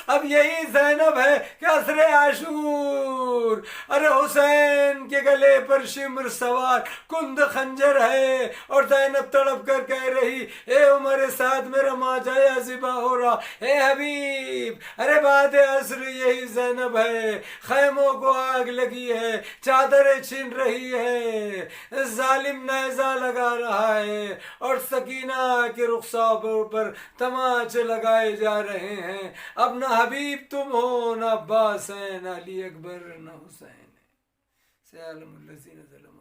اب یہی زینب ہے کہ عصر عاشور. ارے حسین کے گلے پر شمر سوار کند خنجر ہے اور زینب تڑپ کر کہہ رہی اے عمر ساتھ میرا ماجایا ذبح ہو رہا. اے حبیب، ارے بعد عصر یہی زینب ہے. خیموں کو آگ لگی ہے، چادریں چھن رہی ہے، ظالم نیزہ لگا رہا ہے اور سکینہ کے رخساروں پر تماچے لگائے جا رہے ہیں. اب نہ حبیب تم ہو، نہ عباس ہیں، نہ علی اکبر، نہ حسین. سیعلم الذین ظلموا.